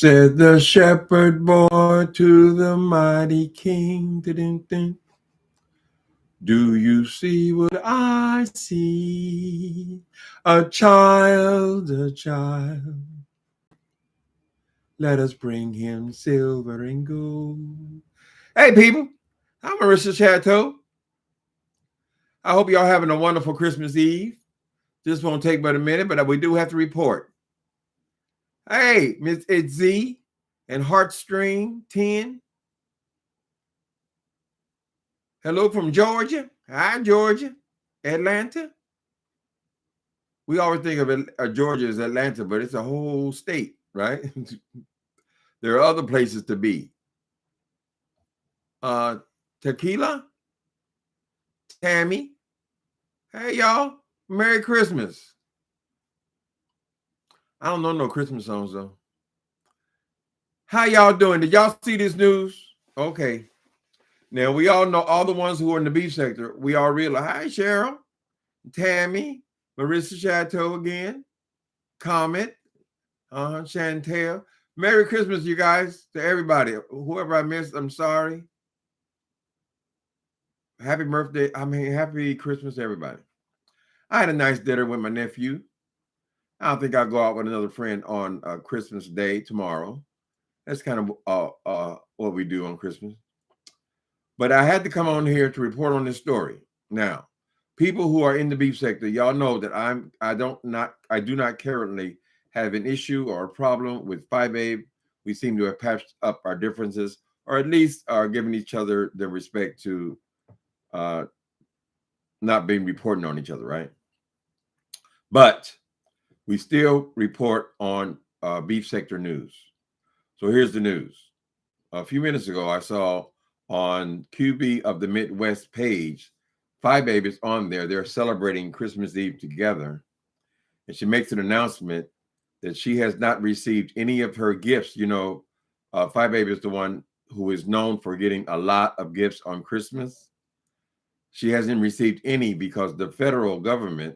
Said the shepherd boy to the mighty king. Dun-dun-dun. Do you see what I see? A child, a child. Let us bring him silver and gold. Hey, people. I'm Marissa Chateau. I hope y'all having a wonderful Christmas Eve. This won't take but a minute, but we do have to report. Hey, it's Z and Heartstring 10. Hello from Georgia. Hi, Georgia. Atlanta. We always think of Georgia as Atlanta, but it's a whole state, right? There are other places to be. Tequila. Tammy. Hey, y'all. Merry Christmas. I don't know no Christmas songs, though. How y'all doing? Did y'all see this news? Okay. Now, we all know all the ones who are in the beef sector. We all realize, hi, Cheryl, Tammy, Marissa Chateau again, Comet, Chantel. Merry Christmas, you guys, to everybody. Whoever I missed, I'm sorry. Happy birthday. Happy Christmas to everybody. I had a nice dinner with my nephew. I don't think I'll go out with another friend on Christmas Day tomorrow. That's kind of what we do on Christmas. But I had to come on here to report on this story. Now, people who are in the beef sector, y'all know that I do not currently have an issue or a problem with FYEBABE. We seem to have patched up our differences, or at least are giving each other the respect to not being reporting on each other, right? But we still report on beef sector news. So here's the news. A few minutes ago, I saw on QB of the Midwest page, FYEBABE is on there. They're celebrating Christmas Eve together. And she makes an announcement that she has not received any of her gifts. You know, FYEBABE is the one who is known for getting a lot of gifts on Christmas. She hasn't received any because the federal government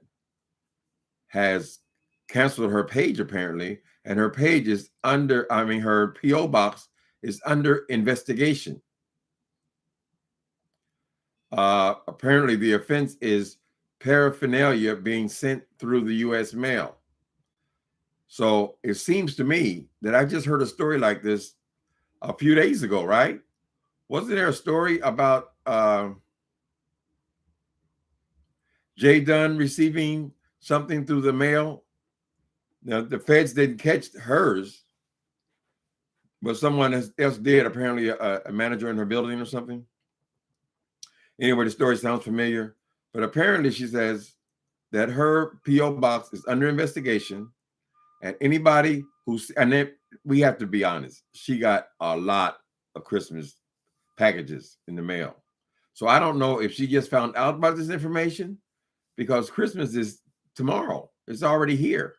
has canceled her page, apparently. And her page is her P.O. box is under investigation. Apparently, the offense is paraphernalia being sent through the U.S. mail. So it seems to me that I just heard a story like this a few days ago, right? Wasn't there a story about Jay Dunn receiving something through the mail? Now, the feds didn't catch hers, but someone else did, apparently a manager in her building or something. Anyway, the story sounds familiar, but apparently she says that her P.O. box is under investigation, and anybody and then we have to be honest, she got a lot of Christmas packages in the mail. So I don't know if she just found out about this information, because Christmas is tomorrow. It's already here.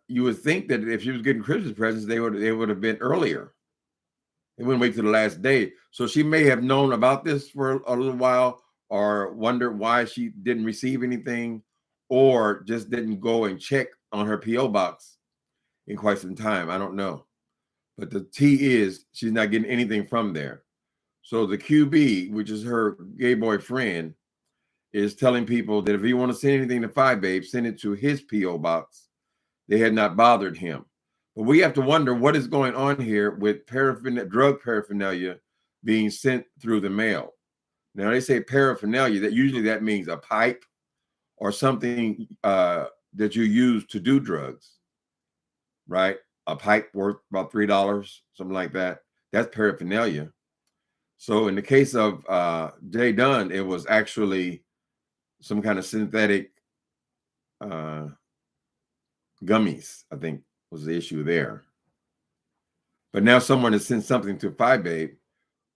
You would think that if she was getting Christmas presents, they would have been earlier. They wouldn't wait till the last day. So she may have known about this for a little while, or wondered why she didn't receive anything, or just didn't go and check on her P.O. box in quite some time. I don't know. But the T is she's not getting anything from there. So the QB, which is her gay boyfriend, is telling people that if you want to send anything to FYEBABE, send it to his P.O. box. They had not bothered him. But we have to wonder what is going on here with drug paraphernalia being sent through the mail. Now, they say paraphernalia, that means a pipe or something that you use to do drugs, right? A pipe worth about $3, something like that. That's paraphernalia. So in the case of Jay Dunn, it was actually some kind of synthetic gummies, I think, was the issue there. But now someone has sent something to FYEBABE,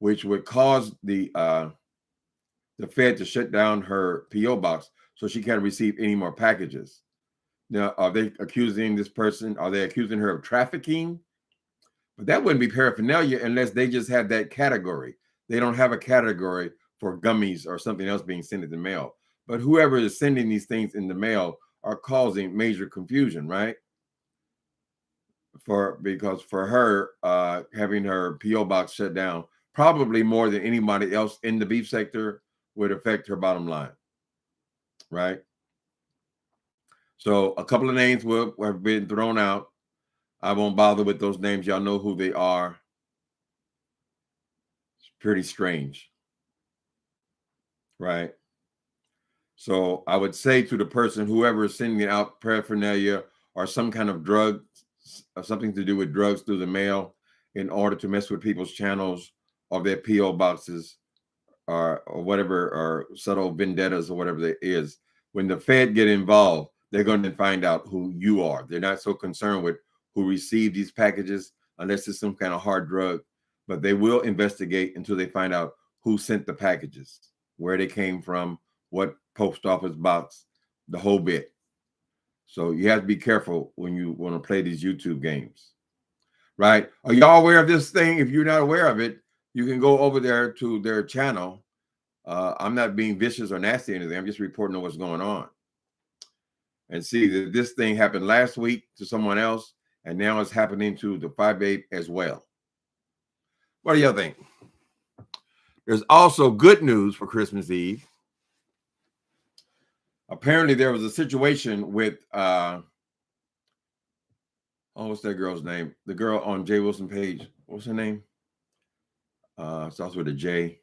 which would cause the Fed to shut down her P.O. box so she can't receive any more packages. Now, are they accusing this person? Are they accusing her of trafficking? But that wouldn't be paraphernalia unless they just have that category. They don't have a category for gummies or something else being sent in the mail. But whoever is sending these things in the mail are causing major confusion, right? because for her, having her PO box shut down, probably more than anybody else in the beef sector, would affect her bottom line, right? So a couple of names have been thrown out. I won't bother with those names. Y'all know who they are. It's pretty strange, right? So I would say to the person, whoever is sending out paraphernalia or some kind of drug, something to do with drugs through the mail in order to mess with people's channels or their PO boxes or whatever, or subtle vendettas or whatever it is, when the Fed get involved, they're going to find out who you are. They're not so concerned with who received these packages unless it's some kind of hard drug, but they will investigate until they find out who sent the packages, where they came from, what post office box, the whole bit. So you have to be careful when you want to play these YouTube games, right? Are y'all aware of this thing? If you're not aware of it, you can go over there to their channel. I'm not being vicious or nasty or anything. I'm just reporting on what's going on. And see that this thing happened last week to someone else, and now it's happening to the FYEBABE as well. What do y'all think? There's also good news for Christmas Eve. Apparently, there was a situation with what's that girl's name? The girl on Jay Wilson page. What's her name? Starts with a J.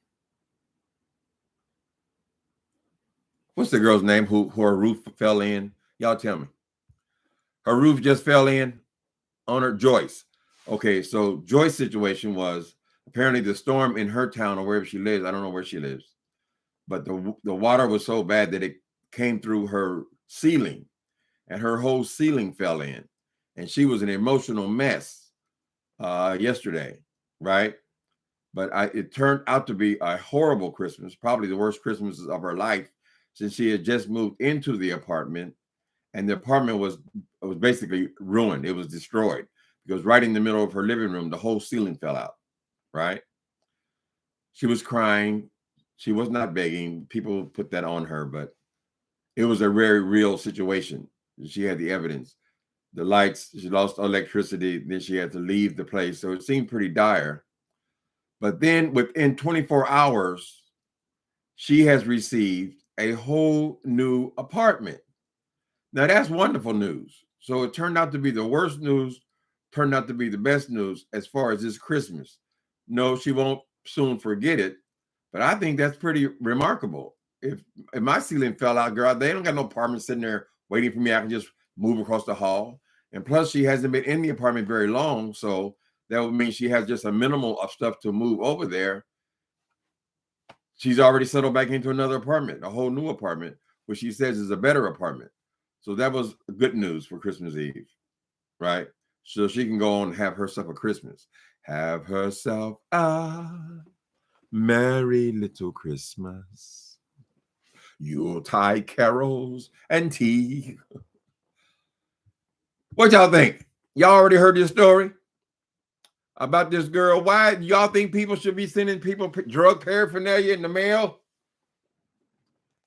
What's the girl's name who her roof fell in? Y'all tell me. Her roof just fell in on her. Joyce. Okay, so Joyce's situation was apparently the storm in her town or wherever she lives. I don't know where she lives, but the water was so bad that it came through her ceiling, and her whole ceiling fell in, and she was an emotional mess yesterday, right? But it turned out to be a horrible Christmas, probably the worst Christmas of her life, since she had just moved into the apartment, and the apartment was basically ruined. It was destroyed because right in the middle of her living room, the whole ceiling fell out, right? She was crying. She was not begging. People put that on her, but it was a very real situation. She had the evidence. The lights, she lost electricity, then she had to leave the place. So it seemed pretty dire. But then within 24 hours, she has received a whole new apartment. Now that's wonderful news. So it turned out to be the worst news, turned out to be the best news as far as this Christmas. No, she won't soon forget it, but I think that's pretty remarkable. If my ceiling fell out, girl, they don't got no apartment sitting there waiting for me. I can just move across the hall. And plus, she hasn't been in the apartment very long, so that would mean she has just a minimal of stuff to move over there. She's already settled back into another apartment, a whole new apartment, which she says is a better apartment. So that was good news for Christmas Eve, right? So she can go on and have herself a Christmas. Have herself a merry little Christmas. Yuletide carols and tea. What y'all think? Y'all already heard this story about this girl. Why do y'all think people should be sending people drug paraphernalia in the mail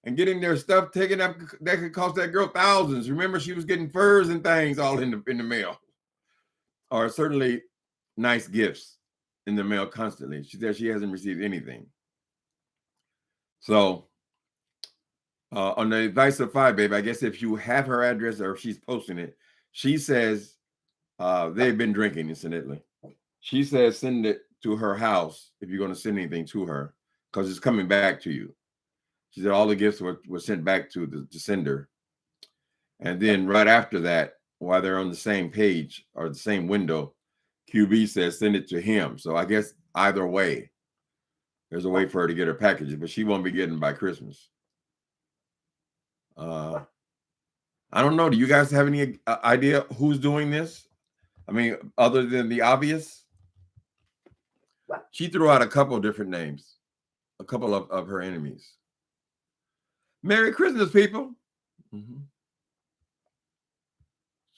and getting their stuff taken up? That could cost that girl thousands. Remember, she was getting furs and things all in the mail, or certainly nice gifts in the mail constantly. She said she hasn't received anything. So on the advice of FYEBABE, I guess if you have her address or if she's posting it, she says they've been drinking, incidentally. She says send it to her house if you're going to send anything to her, because it's coming back to you. She said all the gifts were sent back to the sender. And then right after that, while they're on the same page or the same window, QB says send it to him. So I guess either way, there's a way for her to get her packages, but she won't be getting by Christmas. I don't know. Do you guys have any idea who's doing this? I mean, other than the obvious? She threw out a couple of different names, a couple of her enemies. Merry Christmas, people. Mm-hmm.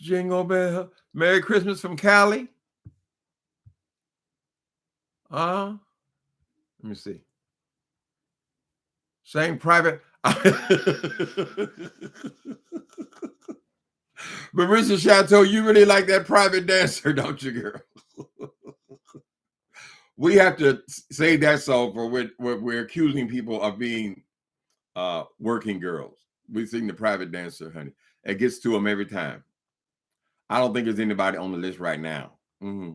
Jingle bell. Merry Christmas from Cali. Let me see. Same private. Marissa Chateau, you really like that private dancer, don't you, girl? We have to save that song for when we're accusing people of being working girls. We sing the private dancer, honey. It gets to them every time. I don't think there's anybody on the list right now. Mm-hmm.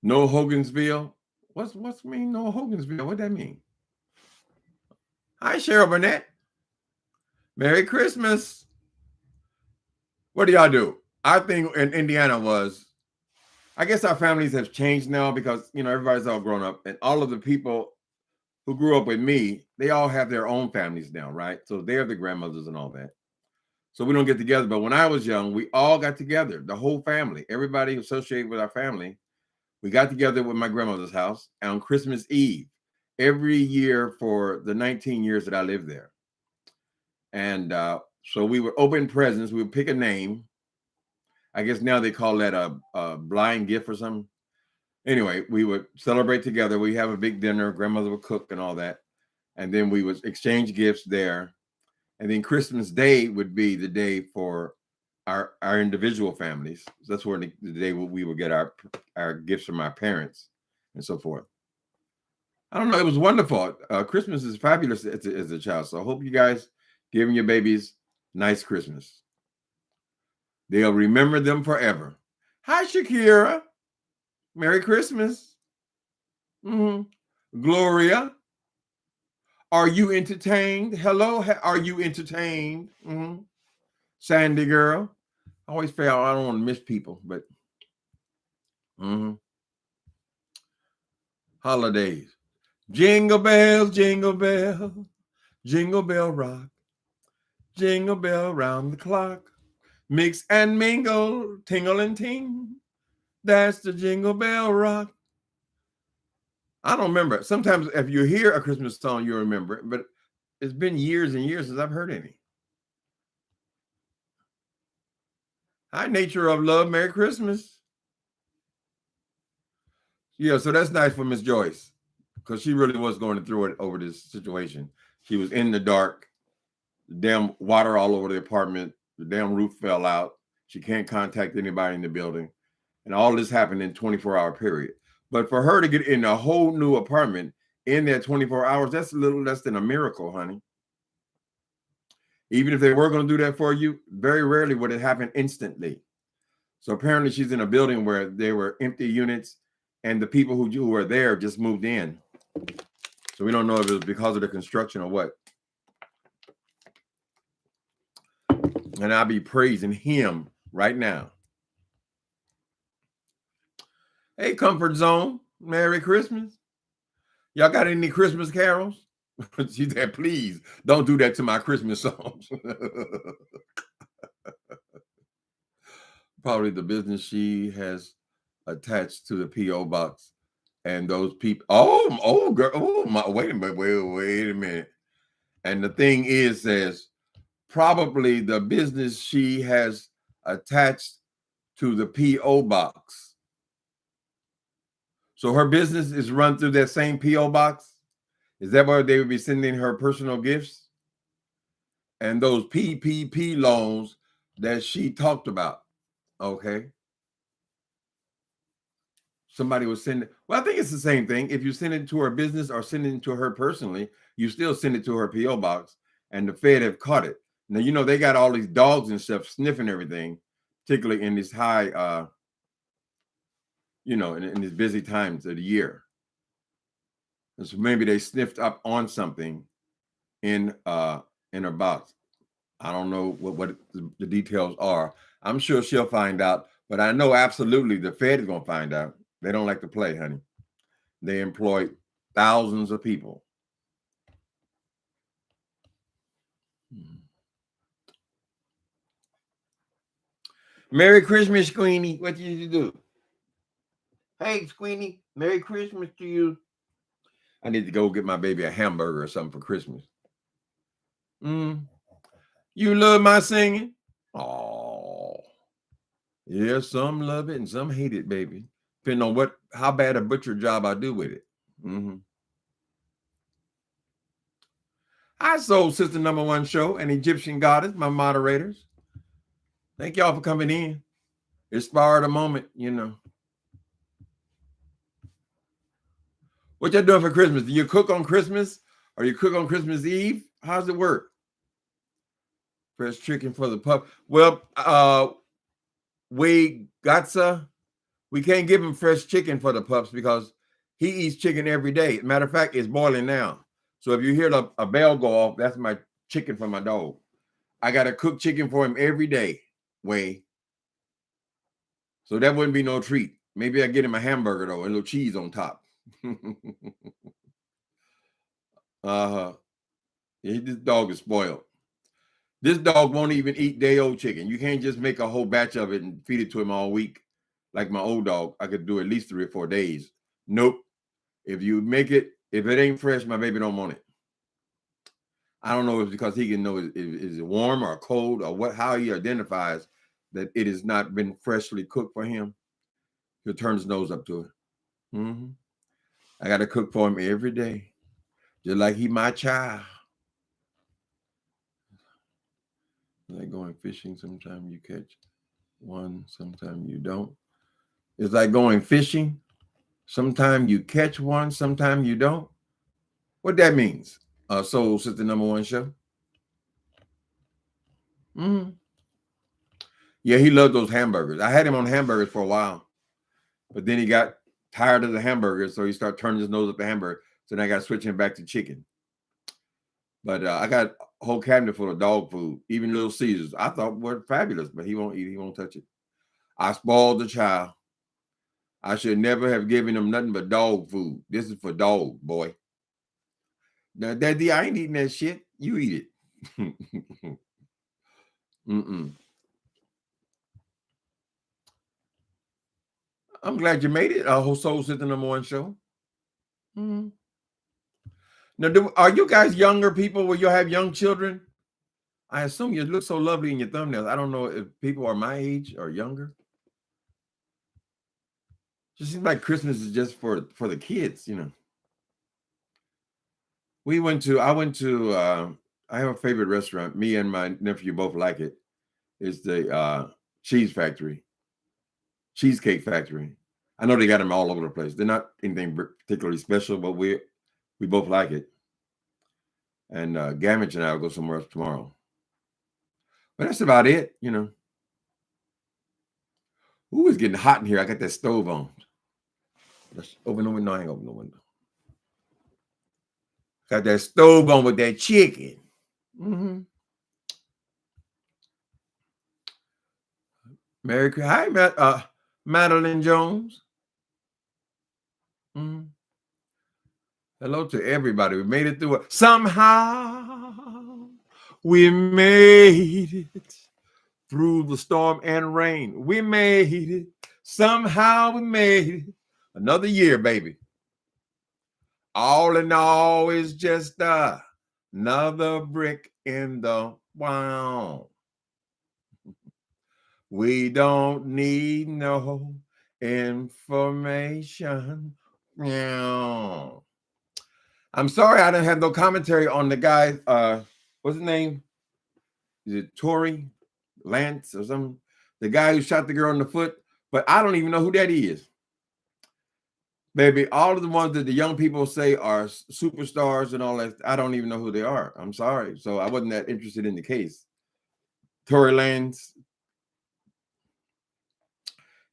No Hogansville. What's mean no Hogansville? What that mean? Hi, Cheryl Burnett. Merry Christmas. What do y'all do? Our thing in Indiana was, I guess our families have changed now because, you know, everybody's all grown up, and all of the people who grew up with me, they all have their own families now, right? So they're the grandmothers and all that. So we don't get together. But when I was young, we all got together, the whole family, everybody associated with our family. We got together with my grandmother's house on Christmas Eve every year for the 19 years that I lived there. And so we would open presents. We would pick a name. I guess now they call that a blind gift or something. Anyway, we would celebrate together. We have a big dinner. Grandmother would cook and all that. And then we would exchange gifts there. And then Christmas Day would be the day for our individual families. So that's where the day we would get our gifts from our parents and so forth. I don't know. It was wonderful. Christmas is fabulous as a child. So I hope you guys giving your babies nice Christmas. They'll remember them forever. Hi, Shakira. Merry Christmas. Mm-hmm. Gloria. Are you entertained? Hello. Are you entertained? Mm-hmm. Sandy girl. I always feel I don't want to miss people, but holidays. Jingle bells, jingle bell, jingle bell rock, jingle bell round the clock. Mix and mingle, tingle and ting. That's the jingle bell rock. I don't remember. Sometimes if you hear a Christmas song, you remember it, but it's been years and years since I've heard any. Hi, Nature of Love. Merry Christmas. Yeah, so that's nice for Miss Joyce because she really was going through it over this situation. She was in the dark, the damn water all over the apartment, the damn roof fell out. She can't contact anybody in the building. And all this happened in 24-hour period. But for her to get in a whole new apartment in that 24 hours, that's a little less than a miracle, honey. Even if they were going to do that for you, very rarely would it happen instantly. So apparently she's in a building where there were empty units and the people who were there just moved in. So we don't know if it was because of the construction or what. And I'll be praising him right now. Hey, Comfort Zone. Merry Christmas. Y'all got any Christmas carols? She said, please don't do that to my Christmas songs. Probably the business she has attached to the P.O. box. And those people, wait a minute. And the thing is, says, probably the business she has attached to the P.O. box. So her business is run through that same P.O. box? Is that where they would be sending her personal gifts? And those PPP loans that she talked about. Okay. Somebody was sending, well, I think it's the same thing. If you send it to her business or send it to her personally, you still send it to her P.O. box, and the Fed have caught it. Now, you know, they got all these dogs and stuff sniffing everything, particularly in these high, in these busy times of the year. And so maybe they sniffed up on something in her box. I don't know what the details are. I'm sure she'll find out, but I know absolutely the Fed is going to find out. They don't like to play, honey. They employ thousands of people. Merry Christmas, Squeenie. What did you do? Hey, Squeenie, Merry Christmas to you. I need to go get my baby a hamburger or something for Christmas. You love my singing? Oh, yeah, some love it and some hate it, baby. Depending on how bad a butcher job I do with it. Hi, Soul Sister Number One Show and Egyptian Goddess, my moderators. Thank y'all for coming in. Inspired a moment, you know. What y'all doing for Christmas? Do you cook on Christmas? Or you cook on Christmas Eve? How's it work? Fresh chicken for the pup. Well, we can't give him fresh chicken for the pups because he eats chicken every day. Matter of fact, it's boiling now. So if you hear a bell go off, that's my chicken for my dog. I got to cook chicken for him every day, Way. So that wouldn't be no treat. Maybe I get him a hamburger, though, and a little cheese on top. This dog is spoiled. This dog won't even eat day-old chicken. You can't just make a whole batch of it and feed it to him all week. Like my old dog, I could do at least 3 or 4 days. Nope. If you make it, if it ain't fresh, my baby don't want it. I don't know if it's because he can know is it warm or cold or how he identifies that it has not been freshly cooked for him. He'll turn his nose up to it. I got to cook for him every day, just like he my child. Like going fishing, sometimes you catch one, sometimes you don't. It's like going fishing. Sometimes you catch one, sometimes you don't. What that means? Soul Sister Number One Show. Yeah, he loved those hamburgers. I had him on hamburgers for a while, but then he got tired of the hamburgers, so he started turning his nose up the hamburger. So then I got to switch him back to chicken. But I got a whole cabinet full of dog food, even Little Caesars. I thought were fabulous, but he won't eat it. He won't touch it. I spoiled the child. I should never have given him nothing but dog food. This is for dog, boy. Now, Daddy, I ain't eating that shit. You eat it. I'm glad you made it. Whole Soul Sister Number One Show. Now, are you guys younger people where you have young children? I assume you look so lovely in your thumbnails. I don't know if people are my age or younger. Just seems like Christmas is just for the kids, you know. I have a favorite restaurant. Me and my nephew both like it. It's the Cheesecake Factory. I know they got them all over the place. They're not anything particularly special, but we both like it. And Gamage and I will go somewhere else tomorrow. But that's about it, you know. Ooh, it's getting hot in here. I got that stove on. Let's open the window. I ain't open the window. Got that stove on with that chicken. Merry Christmas. Hi, Madeline Jones. Hello to everybody. We made it through it. Somehow we made it through the storm and rain. We made it. Somehow we made it. Another year, baby. All in all, is just another brick in the wall. We don't need no information. I'm sorry I didn't have no commentary on the guy. What's his name? Is it Tory Lanez or something? The guy who shot the girl in the foot. But I don't even know who that is. Baby, all of the ones that the young people say are superstars and all that, I don't even know who they are. I'm sorry. So I wasn't that interested in the case. Tory Lanez.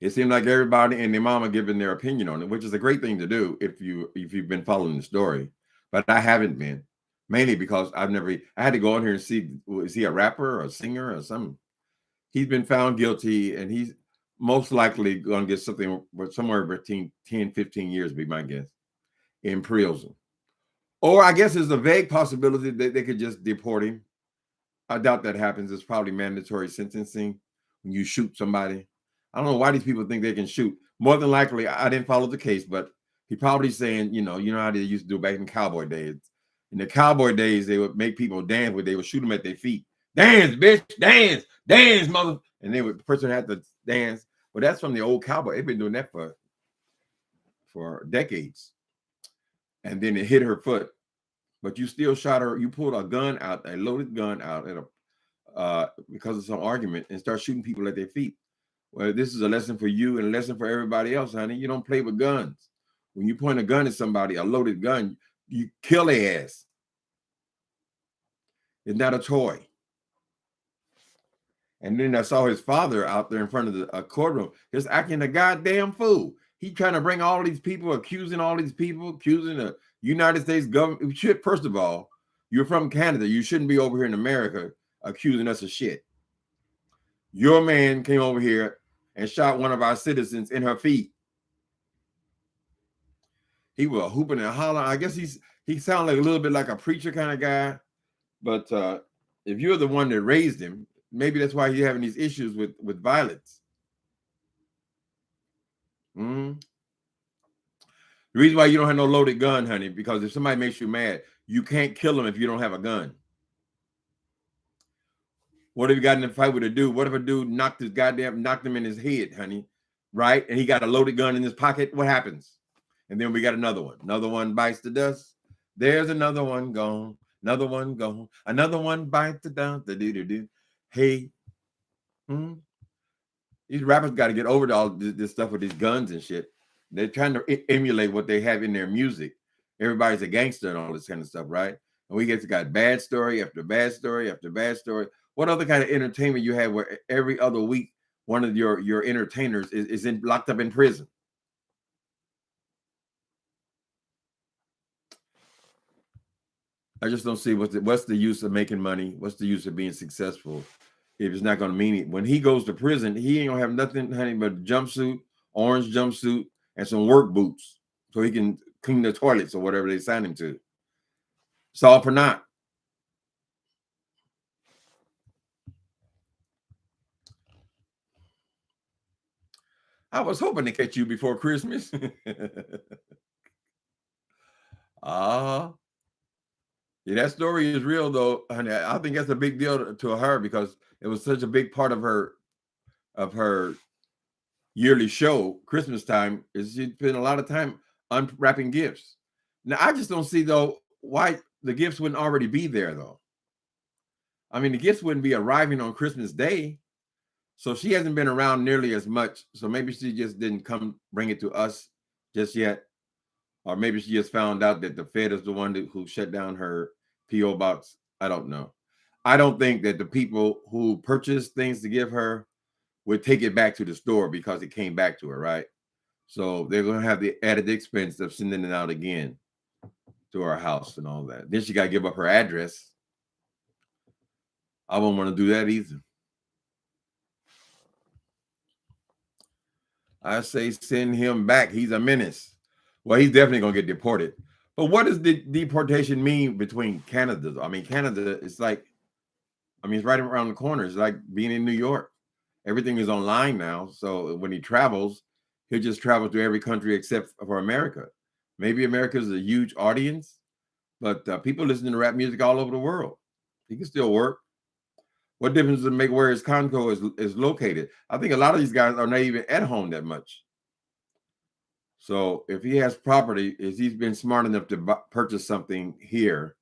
It seemed like everybody and their mama giving their opinion on it, which is a great thing to do if you've been following the story. But I haven't been, mainly because I had to go in here and see, is he a rapper or a singer or something? He's been found guilty, and he's most likely going to get something somewhere between 10, 15 years, be my guess, in prison. Or I guess there's a vague possibility that they could just deport him. I doubt that happens. It's probably mandatory sentencing when you shoot somebody. I don't know why these people think they can shoot. More than likely, I didn't follow the case, but he probably saying, you know how they used to do back in cowboy days. In the cowboy days, they would make people dance, but they would shoot them at their feet. Dance, bitch, dance, dance, mother. And the person had to dance. Well, that's from the old cowboy. They've been doing that for decades. And then it hit her foot. but you still shot her. You pulled a gun out, a loaded gun out at a because of some argument, and start shooting people at their feet. Well, this is a lesson for you and a lesson for everybody else, honey. You don't play with guns. When you point a gun at somebody, a loaded gun, you kill their ass. It's not a toy. And then I saw his father out there in front of the courtroom, just acting a goddamn fool. He trying to bring all these people, accusing the United States government. Shit, first of all, you're from Canada. You shouldn't be over here in America accusing us of shit. Your man came over here and shot one of our citizens in her feet. He was hooping and hollering. I guess he sounded like a little bit like a preacher kind of guy. But if you're the one that raised him, maybe that's why you're having these issues with violence. The reason why you don't have no loaded gun, honey, because if somebody makes you mad, you can't kill them if you don't have a gun. What if you got in a fight with a dude? What if a dude knocked him in his head, honey, right? And he got a loaded gun in his pocket. What happens? And then we got another one. Another one bites the dust. There's another one gone. Another one gone. Another one bites the dust. Hey, these rappers got to get over to all this stuff with these guns and shit. They're trying to emulate what they have in their music. Everybody's a gangster and all this kind of stuff, right? And we got bad story after bad story after bad story. What other kind of entertainment you have where every other week one of your entertainers is locked up in prison? I just don't see what's the use of making money. What's the use of being successful if it's not going to mean it? When he goes to prison, he ain't gonna have nothing, honey, but a jumpsuit, orange jumpsuit, and some work boots, so he can clean the toilets or whatever they sign him to. It's all for naught. I was hoping to catch you before Christmas. Yeah, that story is real though, honey. I think that's a big deal to her because it was such a big part of her yearly show, Christmas time, is she spent a lot of time unwrapping gifts. Now, I just don't see though why the gifts wouldn't already be there though. I mean, the gifts wouldn't be arriving on Christmas Day. So she hasn't been around nearly as much. So maybe she just didn't come bring it to us just yet. Or maybe she just found out that the Fed is the one who shut down her P.O. box. I don't know. I don't think that the people who purchased things to give her would take it back to the store because it came back to her, right? So they're going to have the added expense of sending it out again to her house and all that. Then she got to give up her address. I won't want to do that either. I say send him back. He's a menace. Well, he's definitely going to get deported. But what does the deportation mean between Canada? I mean, Canada, it's like, I mean, it's right around the corner. It's like being in New York. Everything is online now. So when he travels, he'll just travel to every country except for America. Maybe America is a huge audience, but people listen to rap music all over the world. He can still work. What difference does it make where his Congo is located? I think a lot of these guys are not even at home that much. So if he has property, if he's been smart enough to purchase something here,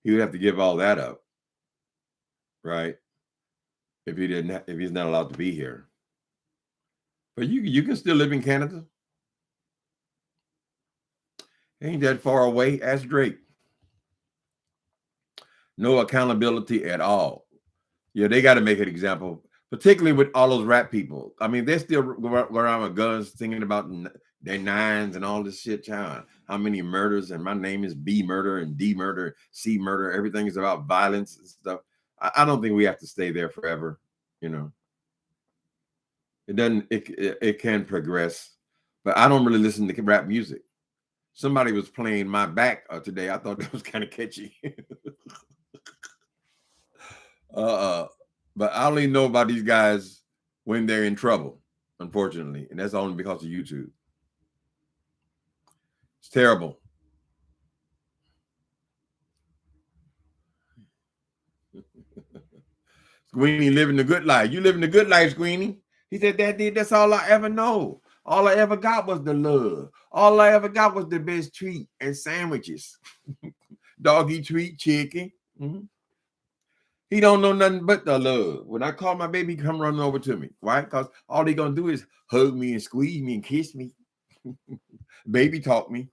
he would have to give all that up, right? If he's not allowed to be here. But you can still live in Canada. Ain't that far away. Ask Drake. No accountability at all. Yeah, they got to make an example, particularly with all those rap people. I mean, they're still go around with guns, thinking about their nines and all this shit. Child, how many murders? And my name is B murder and D murder, C murder. Everything is about violence and stuff. I don't think we have to stay there forever. You know, it doesn't. It can progress, but I don't really listen to rap music. Somebody was playing My Back today. I thought that was kind of catchy. But I only know about these guys when they're in trouble, unfortunately, and that's only because of YouTube. It's terrible. Squeenie living the good life. You living the good life, Squeenie. He said, that's all I ever know. All I ever got was the love. All I ever got was the best treat and sandwiches. Doggy treat chicken. Mm-hmm. He don't know nothing but the love. When I call my baby, he come running over to me. Why? Because all he gonna do is hug me and squeeze me and kiss me. Baby taught me.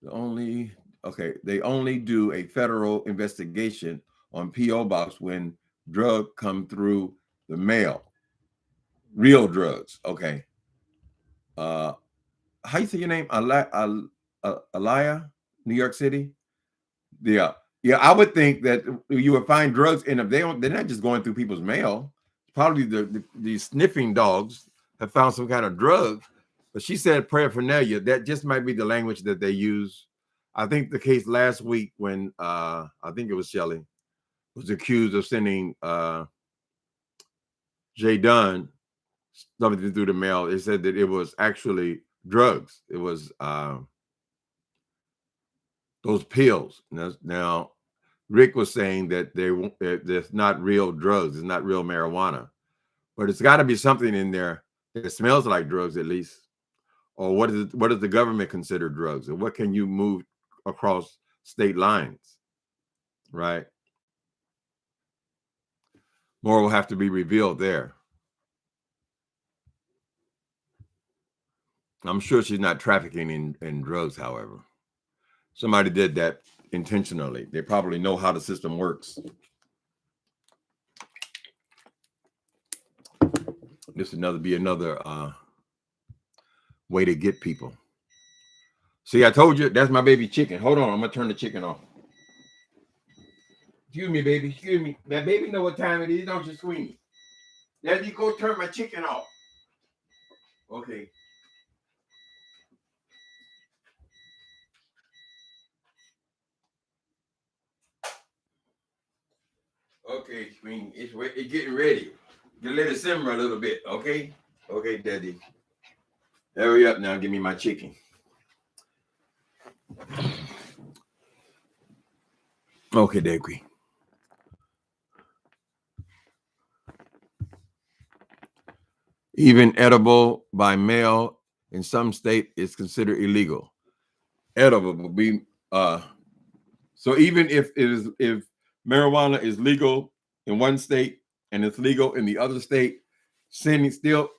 They only do a federal investigation on P.O. Box when drug come through the mail. Real drugs. Okay. How you say your name? Alaya, New York City. Yeah. Yeah, I would think that you would find drugs in them. They're not just going through people's mail. Probably the sniffing dogs have found some kind of drug. But she said paraphernalia. That just might be the language that they use. I think the case last week when I think it was Shelley was accused of sending Jay Dunn something through the mail. They said that it was actually drugs. It was those pills. Now Rick was saying that it's not real drugs. It's not real marijuana, but it's got to be something in there that smells like drugs at least. Or what does the government consider drugs? And what can you move across state lines, right? More will have to be revealed there. I'm sure she's not trafficking in drugs, however. Somebody did that intentionally. They probably know how the system works. This be another way to get people. See, I told you, that's my baby chicken. Hold on, I'm going to turn the chicken off. Excuse me, baby. Excuse me. That baby know what time it is, don't you, Sweeney? There you go, turn my chicken off. Okay. Okay, Sweeney, it's getting ready. You let it simmer a little bit, okay? Okay, Daddy. Hurry up now, give me my chicken. Okay, Daddy. Even edible by mail in some state is considered illegal. Edible will be so even if marijuana is legal in one state and it's legal in the other state, sending still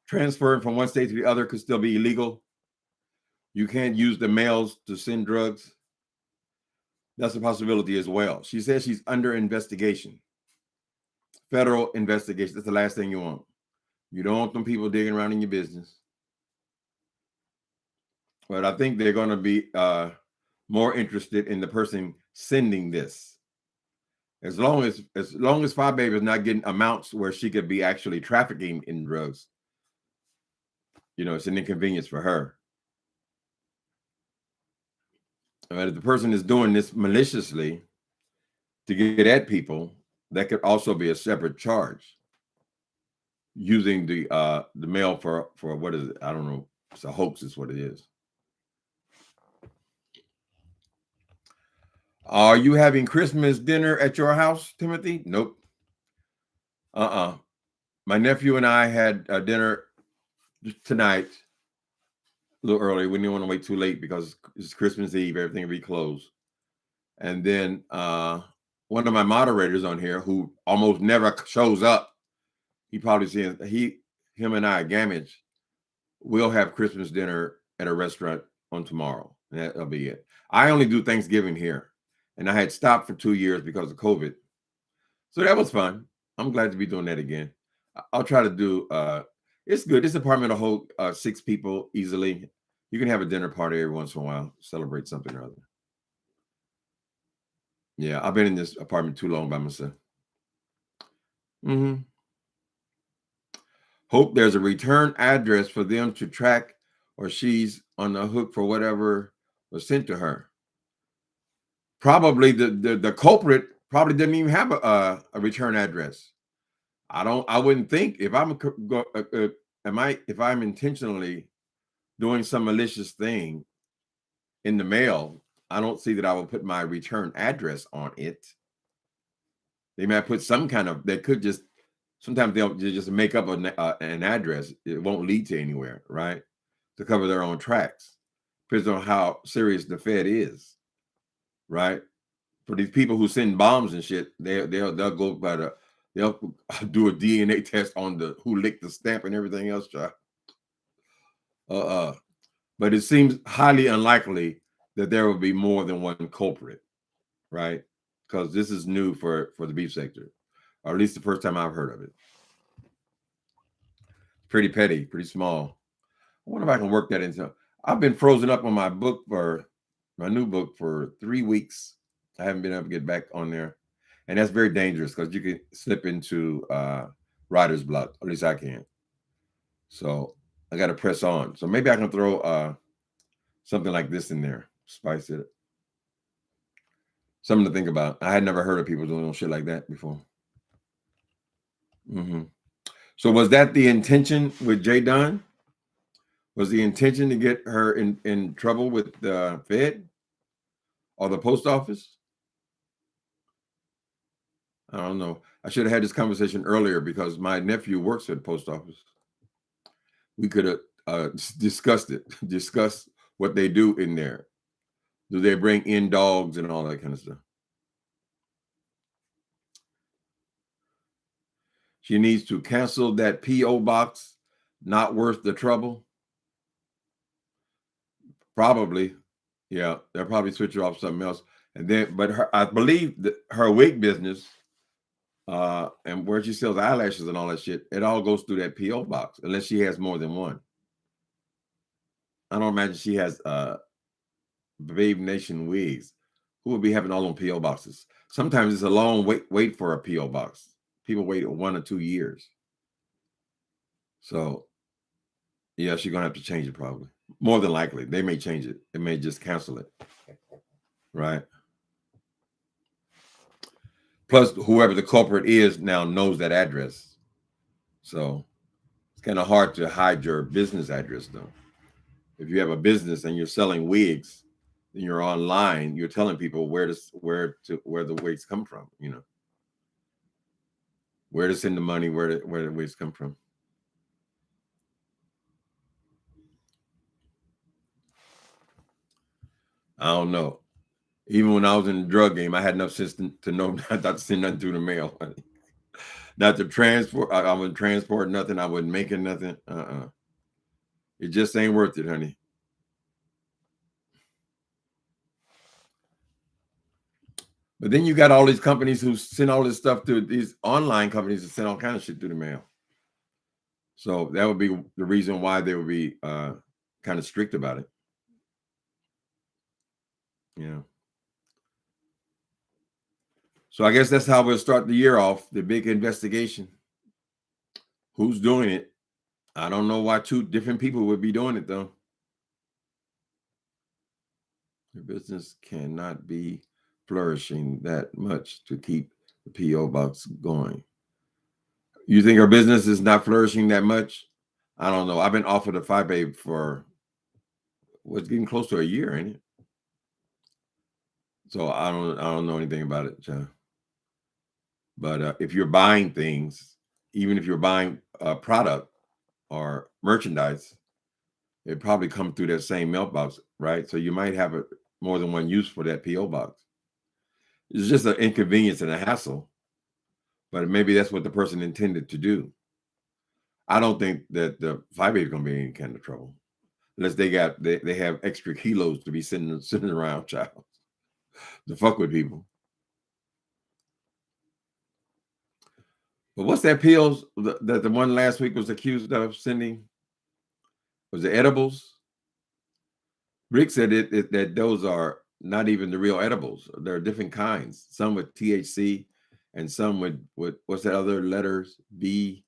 transferring from one state to the other could still be illegal. You can't use the mails to send drugs. That's a possibility as well. She says she's under investigation. Federal investigation. That's the last thing you want. You don't want them people digging around in your business. But I think they're going to be more interested in the person sending this. As long as FYEBABE is not getting amounts where she could be actually trafficking in drugs, it's an inconvenience for her. But if the person is doing this maliciously to get at people, that could also be a separate charge. Using the mail for what is it? I don't know. It's a hoax, is what it is. Are you having Christmas dinner at your house, Timothy? Nope. My nephew and I had dinner tonight a little early. We didn't want to wait too late because it's Christmas Eve. Everything will be closed. And then one of my moderators on here who almost never shows up, he probably sees him and I, Gamage, we'll have Christmas dinner at a restaurant on tomorrow. And that'll be it. I only do Thanksgiving here. And I had stopped for 2 years because of COVID. So that was fun. I'm glad to be doing that again. I'll try to do, it's good. This apartment will hold 6 people easily. You can have a dinner party every once in a while, celebrate something or other. Yeah, I've been in this apartment too long by myself. Hope there's a return address for them to track, or she's on the hook for whatever was sent to her. Probably the culprit probably didn't even have a return address. I wouldn't think if I'm intentionally doing some malicious thing in the mail, I don't see that I will put my return address on it. They might put some kind of, they could just, sometimes they'll just make up an address. It won't lead to anywhere, right? To cover their own tracks. Depends on how serious the Fed is, right? For these people who send bombs and shit, they'll go by they'll do a DNA test on the who licked the stamp and everything else, child. But it seems highly unlikely that there will be more than one culprit, right? Because this is new for the beef sector, or at least the first time I've heard of it. Pretty petty, pretty small. I wonder if I can work that into. I've been frozen up on my book for my new book for 3 weeks. I haven't been able to get back on there, and that's very dangerous because you can slip into writer's block. At least I can. So I got to press on. So maybe I can throw something like this in there, spice it. Something to think about. I had never heard of people doing shit like that before. So was that the intention with Jay Dunn? Was the intention to get her in trouble with the Fed or the post office? I don't know. I should have had this conversation earlier because my nephew works at the post office. We could have discussed it, discuss what they do in there. Do they bring in dogs and all that kind of stuff? She needs to cancel that P.O. box. Not worth the trouble. Probably. Yeah, they'll probably switch her off something else. And then, but I believe that her wig business and where she sells eyelashes and all that shit, it all goes through that P.O. box, unless she has more than one. I don't imagine she has Babe Nation wigs. Who would be having all them P.O. boxes? Sometimes it's a long wait for a P.O. box. People wait 1 or 2 years. So, yeah, she's going to have to change it probably. More than likely. They may change it. They may just cancel it. Right? Plus, whoever the culprit is now knows that address. So, it's kind of hard to hide your business address, though. If you have a business and you're selling wigs, and you're online, you're telling people where the wigs come from, you know. Where to send the money, where the wigs come from. I don't know. Even when I was in the drug game, I had enough sense to know not to send nothing through the mail. Not to transport. I wouldn't transport nothing. I wasn't making nothing. It just ain't worth it, honey. But then you got all these companies who send all this stuff to these online companies that send all kinds of shit through the mail. So that would be the reason why they would be kind of strict about it. Yeah. So I guess that's how we'll start the year off, the big investigation. Who's doing it? I don't know why 2 different people would be doing it, though. Your business cannot be flourishing that much to keep the P.O. box going. You think her business is not flourishing that much? I don't know. I've been offered a FYEBABE for what's getting close to a year, ain't it? So I don't know anything about it, John. But if you're buying things, even if you're buying a product or merchandise, it probably comes through that same mailbox, right? So you might have more than one use for that P.O. box. It's just an inconvenience and a hassle, but maybe that's what the person intended to do. I don't think that the FYEBABE is going to be any kind of trouble, unless they have extra kilos to be sitting around, child, to fuck with people. But what's that pills that the one last week was accused of sending? Was it edibles? Rick said that those are not even the real edibles. There are different kinds. Some with THC, and some with what's that other letters? B.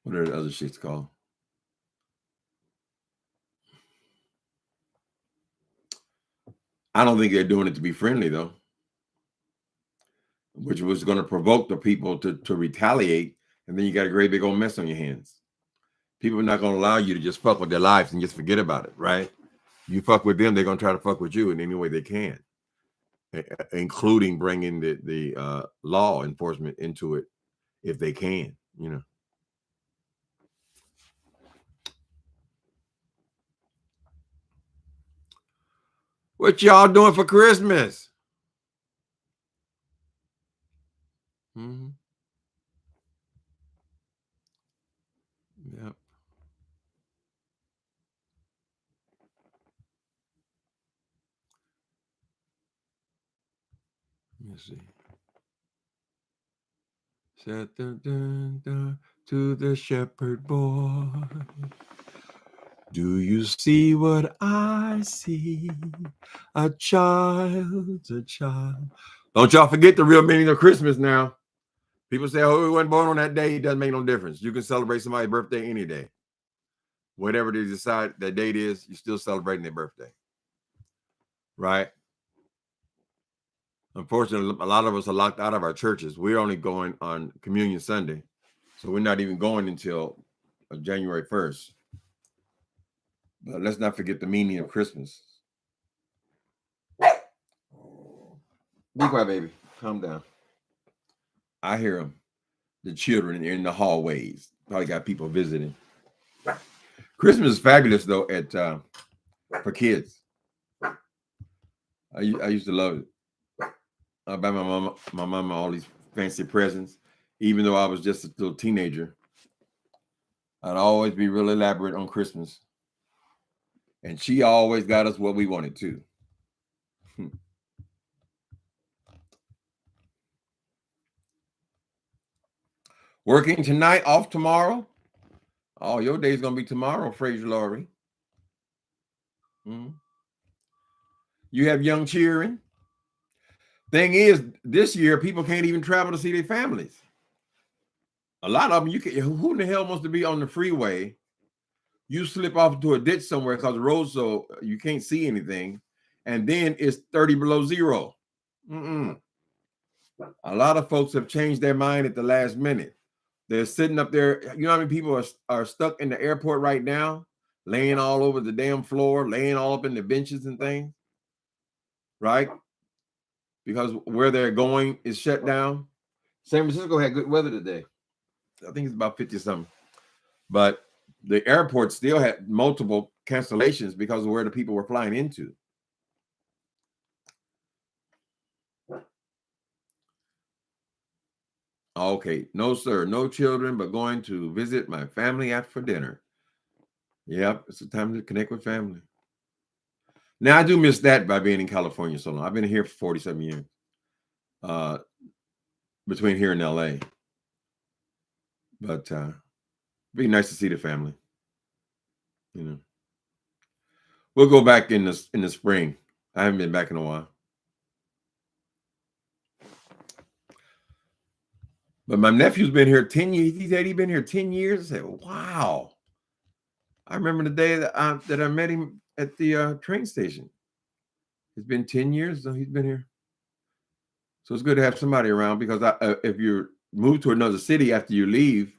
What are the other shits called? I don't think they're doing it to be friendly, though, which was going to provoke the people to retaliate, and then you got a great big old mess on your hands. People are not going to allow you to just fuck with their lives and just forget about it, right? You fuck with them, they're going to try to fuck with you in any way they can, including bringing the law enforcement into it if they can, you know. What y'all doing for Christmas? Mm-hmm. Yep. Let me see. Set the to the shepherd boy. Do you see what I see? A child, a child. Don't y'all forget the real meaning of Christmas now. People say, oh, we wasn't born on that day. It doesn't make no difference. You can celebrate somebody's birthday any day. Whatever they decide that date is, you're still celebrating their birthday. Right? Unfortunately, a lot of us are locked out of our churches. We're only going on Communion Sunday. So we're not even going until January 1st. But let's not forget the meaning of Christmas. Be quiet, baby. Calm down. I hear them. The children in the hallways. Probably got people visiting. Christmas is fabulous, though, for kids. I used to love it. I buy my mama all these fancy presents. Even though I was just a little teenager, I'd always be real elaborate on Christmas. And she always got us what we wanted to. Working tonight, off tomorrow. Oh, your day's going to be tomorrow, Fraser Laurie. Mm-hmm. You have young children. Thing is, this year, people can't even travel to see their families. A lot of them, who in the hell wants to be on the freeway? You slip off into a ditch somewhere because the road's so you can't see anything. And then it's 30 below zero. A lot of folks have changed their mind at the last minute. They're sitting up there. You know how many people are stuck in the airport right now, laying all over the damn floor, laying all up in the benches and things, right? Because where they're going is shut down. San Francisco had good weather today. I think it's about 50 something. But the airport still had multiple cancellations because of where the people were flying into. Okay, no, sir, no children, but going to visit my family after dinner. Yep, it's a time to connect with family. Now, I do miss that by being in California so long. I've been here for 47 years, between here and LA. But it'd be nice to see the family. You know, we'll go back in the spring. I haven't been back in a while. But my nephew's been here 10 years. He said he'd been here 10 years. I said, wow. I remember the day that I met him at the train station. It's been 10 years, so he's been here. So it's good to have somebody around because if you move to another city after you leave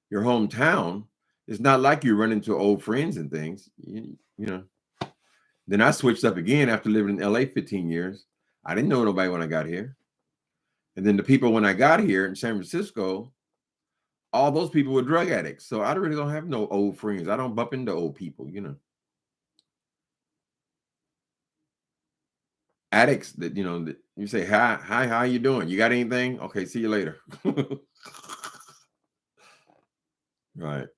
your hometown, it's not like you run into old friends and things. You know. Then I switched up again after living in LA 15 years. I didn't know nobody when I got here. And then the people when I got here in San Francisco, all those people were drug addicts. So I really don't have no old friends. I don't bump into old people, you know. Addicts that, you know, that you say, hi, how you doing? You got anything? Okay, see you later. Right.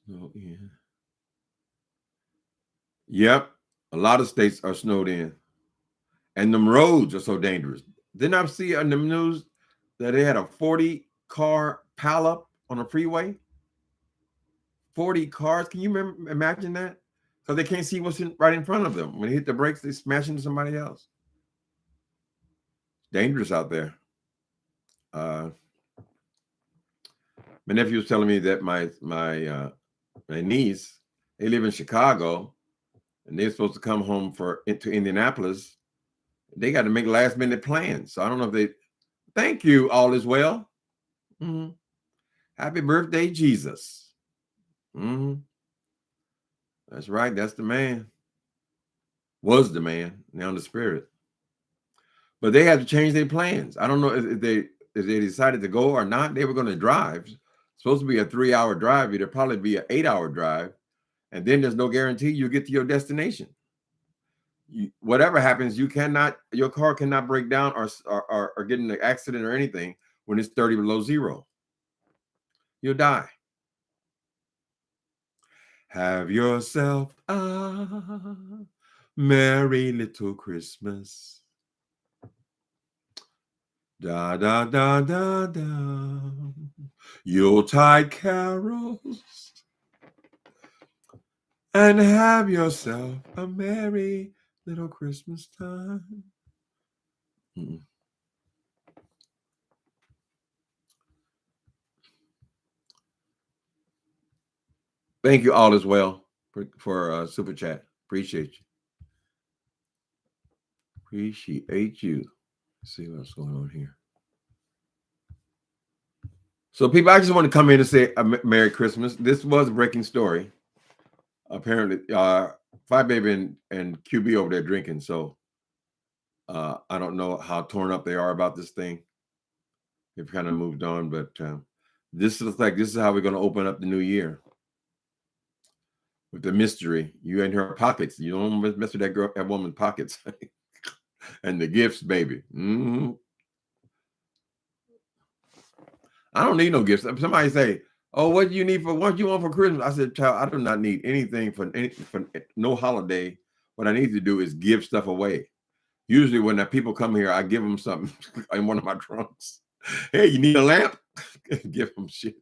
So, yeah. Yep. A lot of states are snowed in. And them roads are so dangerous. Didn't I see on the news that they had a 40-car pileup on a freeway? 40 cars. Can you imagine that? Because they can't see what's right in front of them. When they hit the brakes, they smash into somebody else. Dangerous out there. My nephew was telling me that my niece, they live in Chicago, and they're supposed to come home to Indianapolis. They got to make last minute plans. So I don't know if they. Thank you. All is well. Mm-hmm. Happy birthday, Jesus. Mm-hmm. That's right. That's the man. Was the man. Now the spirit. But they had to change their plans. I don't know if they decided to go or not. They were going to drive. It's supposed to be a 3-hour drive. It'll probably be an 8-hour drive. And then there's no guarantee you'll get to your destination. Whatever happens, your car cannot break down or get in an accident or anything when it's 30 below zero. You'll die. Have yourself a merry little Christmas. Da da da da da. Yuletide carols. And have yourself a merry little Christmas time. Thank you all as well for super chat. Appreciate you. Appreciate you. Let's see what's going on here. So, people, I just want to come in and say a Merry Christmas. This was a breaking story. Apparently, FYEBABE and QB over there drinking. So, I don't know how torn up they are about this thing. They've kind of moved on, but this is how we're going to open up the new year. With the mystery, you in her pockets. You don't mess with that woman's pockets. And the gifts, baby. I don't need no gifts. Somebody say, "Oh, what do you need for what do you want for Christmas?" I said, "Child, I do not need anything for no holiday. What I need to do is give stuff away. Usually, when the people come here, I give them something in one of my trunks. Hey, you need a lamp? Give them shit.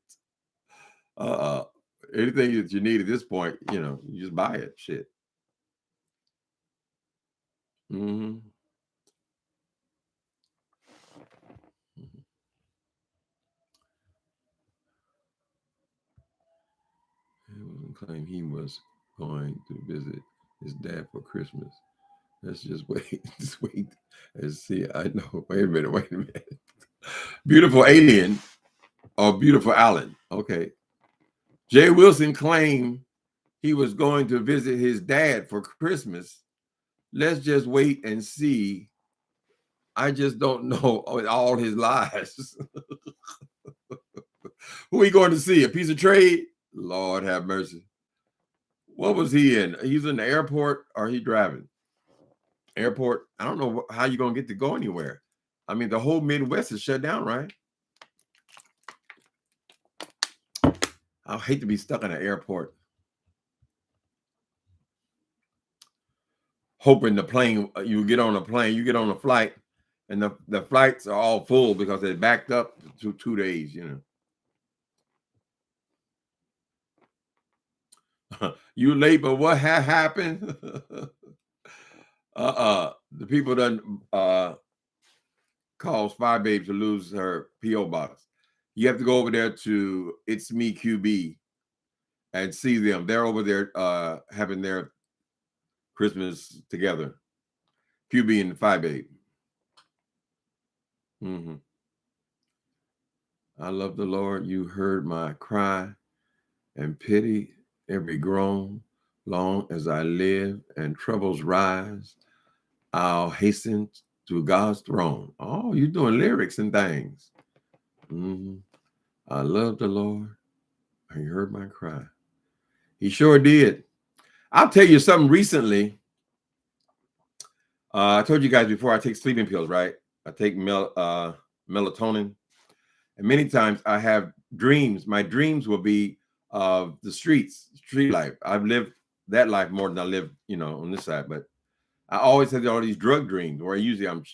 Anything that you need at this point, you just buy it. Shit. Claim he was going to visit his dad for Christmas. Let's just wait. Just wait and see. I know. Wait a minute. Beautiful alien or beautiful Allen. Okay. Jay Wilson claimed he was going to visit his dad for Christmas. Let's just wait and see. I just don't know all his lies. Who are you going to see? A piece of trade? Lord have mercy. What was he in? He's in the airport or he driving? Airport. I don't know how you're going to get to go anywhere. I mean, the whole Midwest is shut down, right? I hate to be stuck in an airport. Hoping the plane, you get on a flight, and the flights are all full because they backed up to 2 days, You late, but what happened? The people done caused FYEBABE to lose her P.O. box. You have to go over there to It's Me QB and see them. They're over there having their Christmas together. QB and FYEBABE. I love the Lord. You heard my cry and pity every groan. Long as I live and troubles rise, I'll hasten to God's throne. Oh, you're doing lyrics and things. I love the Lord. He heard my cry. He sure did. I'll tell you something recently. I told you guys before, I take sleeping pills, right? I take melatonin. And many times I have dreams. My dreams will be of the street life. I've lived that life more than I live, on this side. But I always have all these drug dreams where usually I'm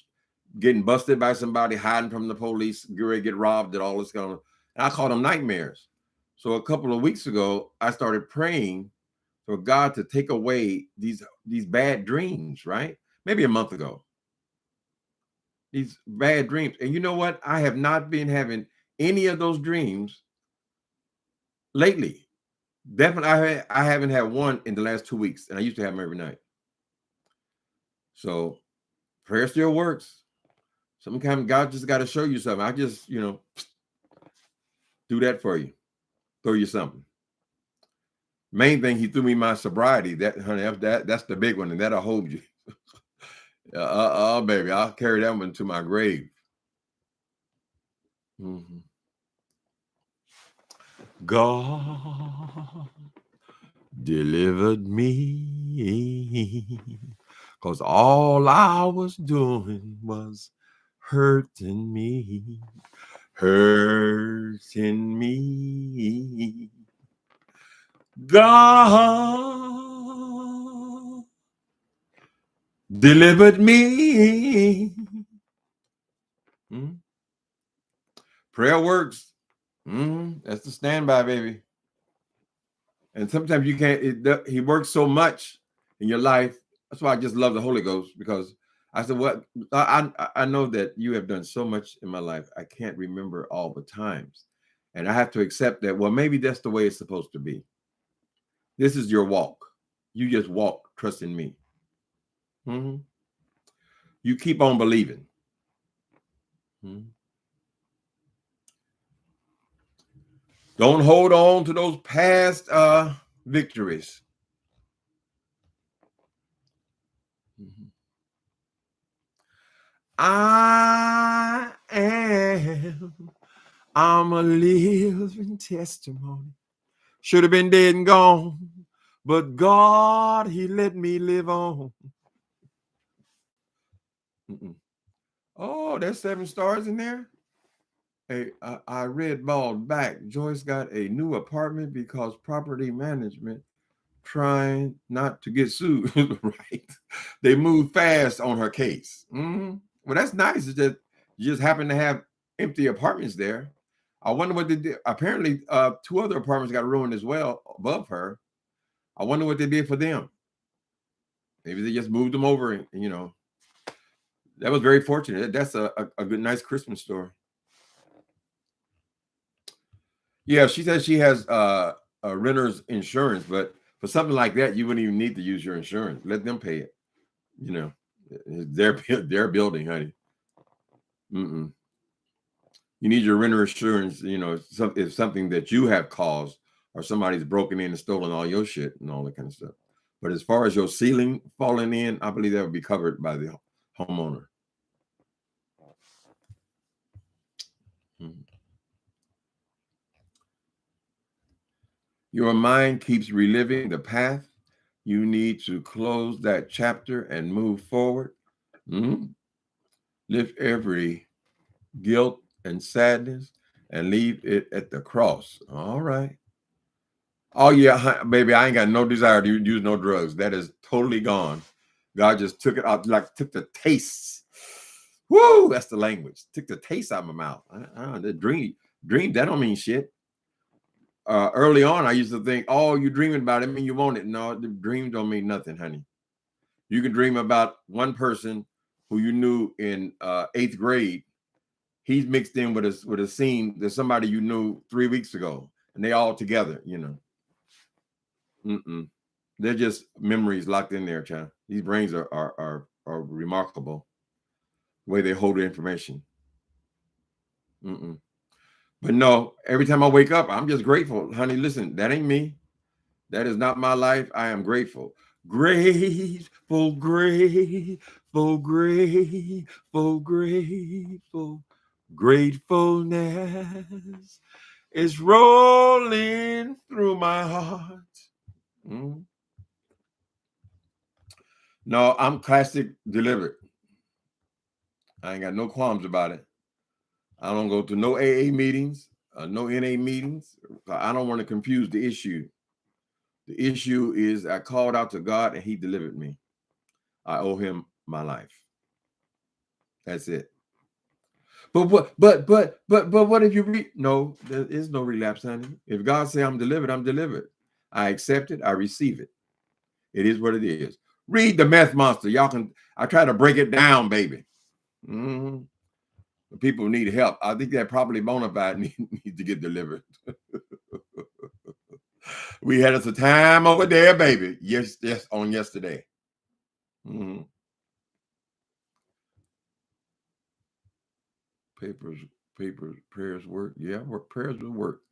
getting busted by somebody, hiding from the police, get ready to get robbed, and all this kind of. And I call them nightmares. So a couple of weeks ago, I started praying for God to take away these bad dreams, right? Maybe a month ago. These bad dreams. And you know what? I have not been having any of those dreams lately. Definitely, I haven't had one in the last 2 weeks, and I used to have them every night. So prayer still works. Sometimes God just got to show you something. I just, do that for you. Throw you something. Main thing, he threw me my sobriety. That, honey, that's the big one, and that'll hold you. Baby, I'll carry that one to my grave. God delivered me. Because all I was doing was hurting me. Hurting me. God delivered me. Prayer works. That's the standby, baby. And sometimes you can't. He works so much in your life. That's why I just love the Holy Ghost, because I said, "What I know that you have done so much in my life. I can't remember all the times, and I have to accept that. Well, maybe that's the way it's supposed to be. This is your walk. You just walk, trusting me. You keep on believing." Don't hold on to those past victories. I'm a living testimony. Should have been dead and gone, but God, he let me live on. Oh, there's 7 stars in there. Hey, I read bald back. Joyce got a new apartment because property management trying not to get sued. Right? They moved fast on her case. Well, that's nice. It's just you just happen to have empty apartments there. I wonder what they did. Apparently, 2 other apartments got ruined as well above her. I wonder what they did for them. Maybe they just moved them over, and that was very fortunate. That's a good, nice Christmas story. Yeah, she says she has a renter's insurance, but for something like that, you wouldn't even need to use your insurance. Let them pay it. Their building, honey. You need your renter insurance. If something that you have caused, or somebody's broken in and stolen all your shit and all that kind of stuff. But as far as your ceiling falling in, I believe that would be covered by the homeowner. Your mind keeps reliving the path. You need to close that chapter and move forward. Lift every guilt and sadness and leave it at the cross. All right. Oh, yeah, baby, I ain't got no desire to use no drugs. That is totally gone. God just took it out, like took the taste. Woo, that's the language. Took the taste out of my mouth. The dream, that don't mean shit. Early on, I used to think, oh, you're dreaming about it, I mean you want it. No, the dream don't mean nothing, honey. You can dream about one person who you knew in 8th grade. He's mixed in with a scene. There's somebody you knew 3 weeks ago, and they all together, They're just memories locked in there, child. These brains are remarkable, the way they hold the information. But no, every time I wake up, I'm just grateful. Honey, listen, that ain't me. That is not my life. I am grateful. Grateful, grateful, grateful, grateful. Gratefulness is rolling through my heart. No, I'm classic delivered. I ain't got no qualms about it. I don't go to no AA meetings, no NA meetings. I don't want to confuse the issue. The issue is I called out to God and he delivered me. I owe him my life. That's it. But what if you no, there is no relapse, honey. If God say I'm delivered, I'm delivered. I accept it, I receive it. It is what it is. Read the Meth Monster. Y'all can, I try to break it down, baby. People need help. I think that probably Bonafide needs to get delivered. We had us a time over there, baby. Yes, on yesterday. Papers, prayers work. Yeah, prayers will work.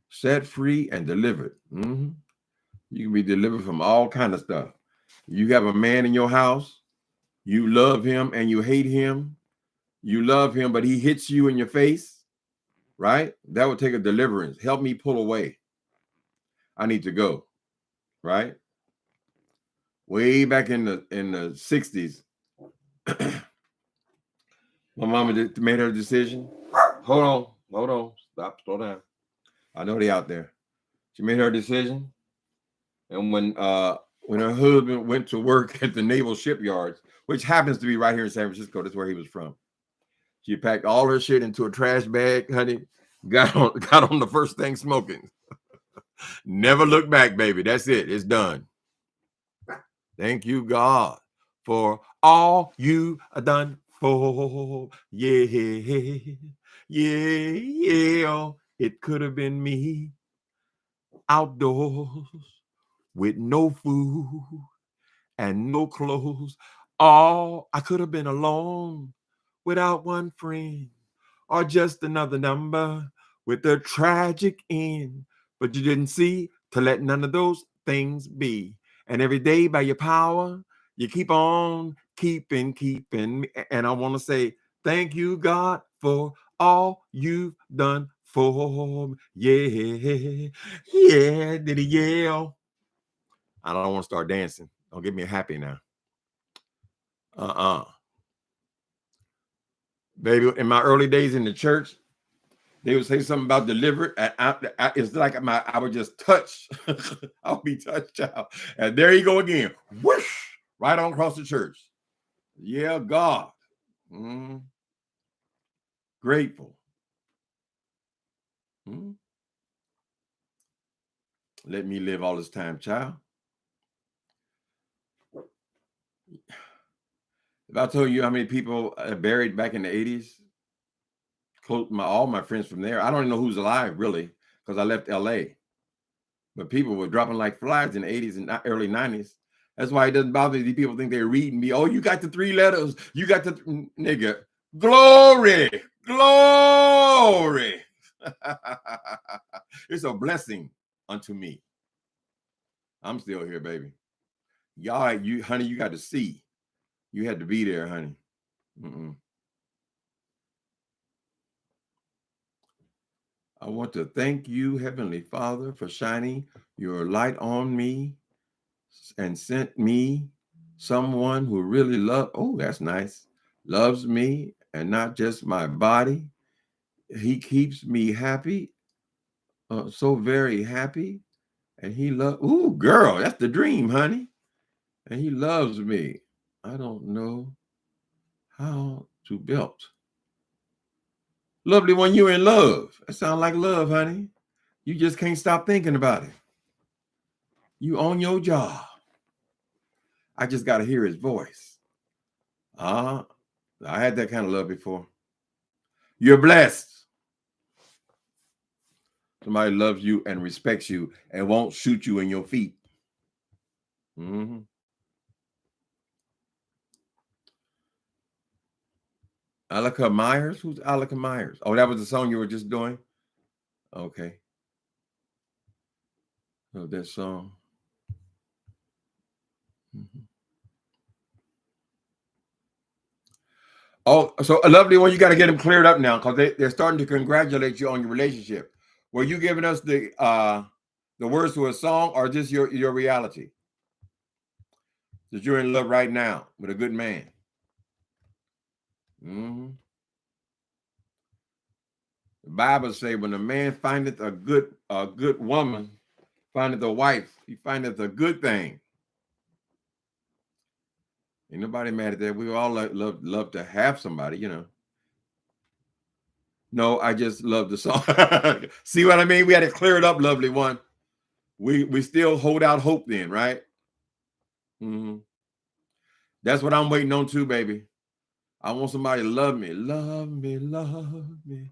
Set free and delivered. You can be delivered from all kind of stuff. You have a man in your house. You love him and you hate him. You love him, but he hits you in your face, right? That would take a deliverance. Help me pull away. I need to go, right? Way back in the 60s, my mama made her decision. Hold on, stop, slow down. I know they out there. She made her decision, and when her husband went to work at the naval shipyards, which happens to be right here in San Francisco, that's where he was from. She packed all her shit into a trash bag, honey. Got on the first thing smoking. Never look back, baby. That's it. It's done. Thank you, God, for all you done for. Yeah, yeah. It could have been me outdoors with no food and no clothes. I could have been alone without one friend, or just another number with a tragic end. But you didn't see to let none of those things be. And every day by your power, you keep on keeping. And I want to say, thank you, God, for all you've done for me. Yeah, did he yell? I don't want to start dancing. Don't get me happy now. Baby, in my early days in the church, they would say something about delivered, and it's like I would just touch. I'll be touched out, and there you go again. Whoosh, right on across the church. Yeah, God, grateful. Let me live all this time, child. If I told you how many people buried back in the 80s, all my friends from there, I don't even know who's alive really, because I left LA. But people were dropping like flies in the 80s and early 90s. That's why it doesn't bother me. People think they're reading me. Oh, you got the 3 letters. You got the nigga. Glory. Glory. It's a blessing unto me. I'm still here, baby. Y'all, honey, you got to see. You had to be there, honey. I want to thank you, Heavenly Father, for shining your light on me and sent me someone who really that's nice, loves me, and not just my body. He keeps me happy, so very happy. And he girl, that's the dream, honey. And he loves me. I don't know how to belt. Lovely one, you're in love. That sounds like love, honey. You just can't stop thinking about it. You own your job. I just got to hear his voice. I had that kind of love before. You're blessed. Somebody loves you and respects you and won't shoot you in your feet. Alika Myers? Who's Alika Myers? Oh, that was the song you were just doing? Okay. Oh, that song. Oh, so a lovely one, you got to get them cleared up now because they're starting to congratulate you on your relationship. Were you giving us the words to a song or just your reality? That you're in love right now with a good man. The Bible say when a man findeth a good woman, findeth a wife, he findeth a good thing. Ain't nobody mad at that. We all love to have somebody, you know. No, I just love the song. See what I mean? We had to clear it up, lovely one. We still hold out hope then, right? That's what I'm waiting on too, baby. I want somebody to love me. Love me, love me.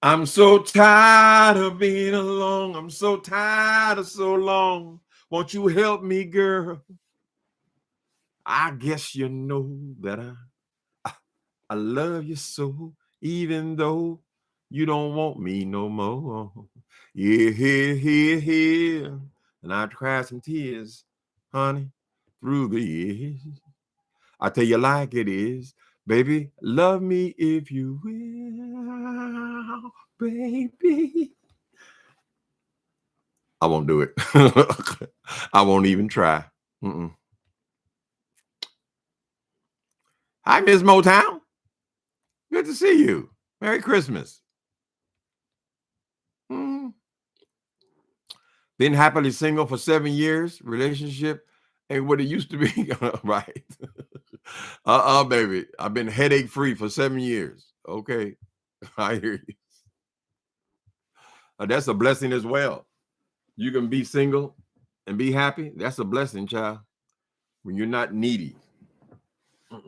I'm so tired of being alone. I'm so tired of so long. Won't you help me, girl? I guess you know that I love you so, even though you don't want me no more. Yeah, here. And I cried some tears, honey, through the years. I tell you like it is. Baby, love me if you will, baby. I won't do it. I won't even try. Hi, Miss Motown. Good to see you. Merry Christmas. Been happily single for 7 years. Relationship ain't what it used to be. Right. Baby. I've been headache free for 7 years. Okay. I hear you. That's a blessing as well. You can be single and be happy. That's a blessing, child. When you're not needy. I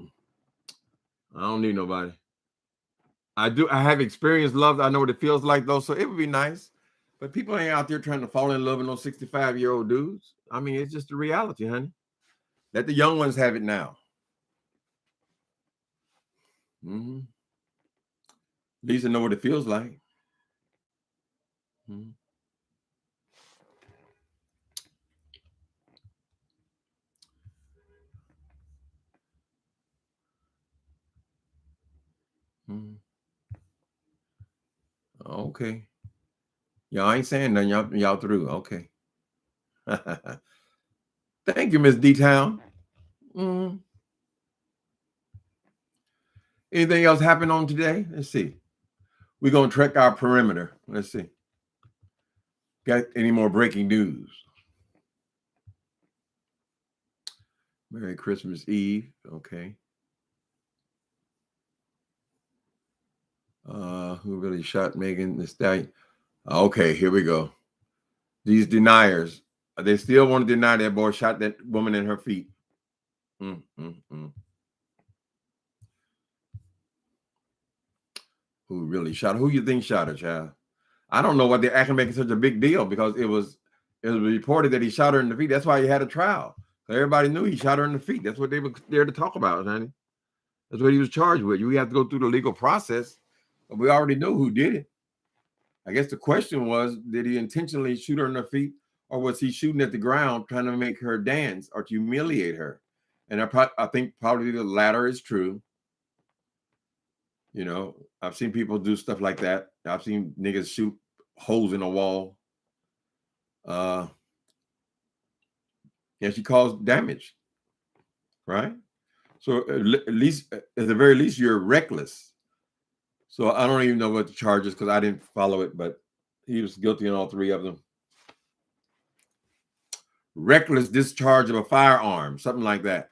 don't need nobody. I have experienced love. I know what it feels like, though, so it would be nice. But people ain't out there trying to fall in love with those 65-year-old dudes. I mean, it's just the reality, honey. Let the young ones have it now. At least they know what it feels like. Okay. Y'all ain't saying nothing. Y'all through. Okay. Thank you, Miss D-Town. Anything else happen on today? Let's see. We're going to trek our perimeter. Let's see. Got any more breaking news? Merry Christmas Eve. Okay. Who really shot Megan Thee Stallion? Okay, here we go. These deniers. They still want to deny that boy shot that woman in her feet. Who really shot her? Who you think shot her, child? I don't know what they're acting making such a big deal, because it was reported that he shot her in the feet. That's why he had a trial. Everybody knew he shot her in the feet. That's what they were there to talk about, honey. That's what he was charged with. You have to go through the legal process. But we already know who did it. I guess the question was, did he intentionally shoot her in the feet, or was he shooting at the ground trying to make her dance or to humiliate her? And I think probably the latter is true. You know, I've seen people do stuff like that. I've seen niggas shoot holes in a wall. And she caused damage, right? So at least, at the very least, you're reckless. So I don't even know what the charge is, because I didn't follow it, but he was guilty on all 3 of them. Reckless discharge of a firearm, something like that.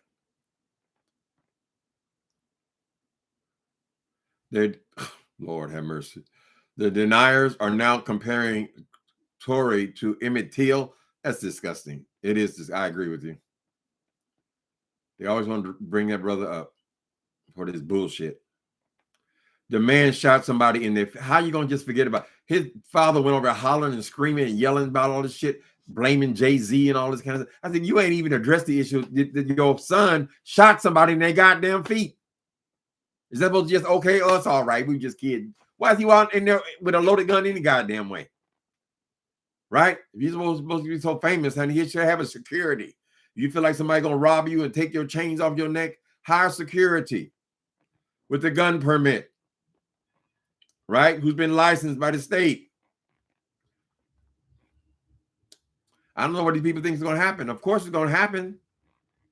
Lord have mercy. The deniers are now comparing Tory to Emmett Till. That's disgusting. It is. I agree with you. They always want to bring that brother up for this bullshit. The man shot somebody in there. How you going to just forget about it? His father went over hollering and screaming and yelling about all this shit, blaming Jay-Z and all this kind of stuff. I think you ain't even addressed the issue that your son shot somebody in their goddamn feet. Is that supposed to just, okay, it's all right, we just kidding? Why is he out in there with a loaded gun any goddamn way? Right? If you're supposed to be so famous, honey, you should have a security. You feel like somebody gonna rob you and take your chains off your neck? Hire security with a gun permit, right? Who's been licensed by the state. I don't know what these people think is gonna happen. Of course it's gonna happen.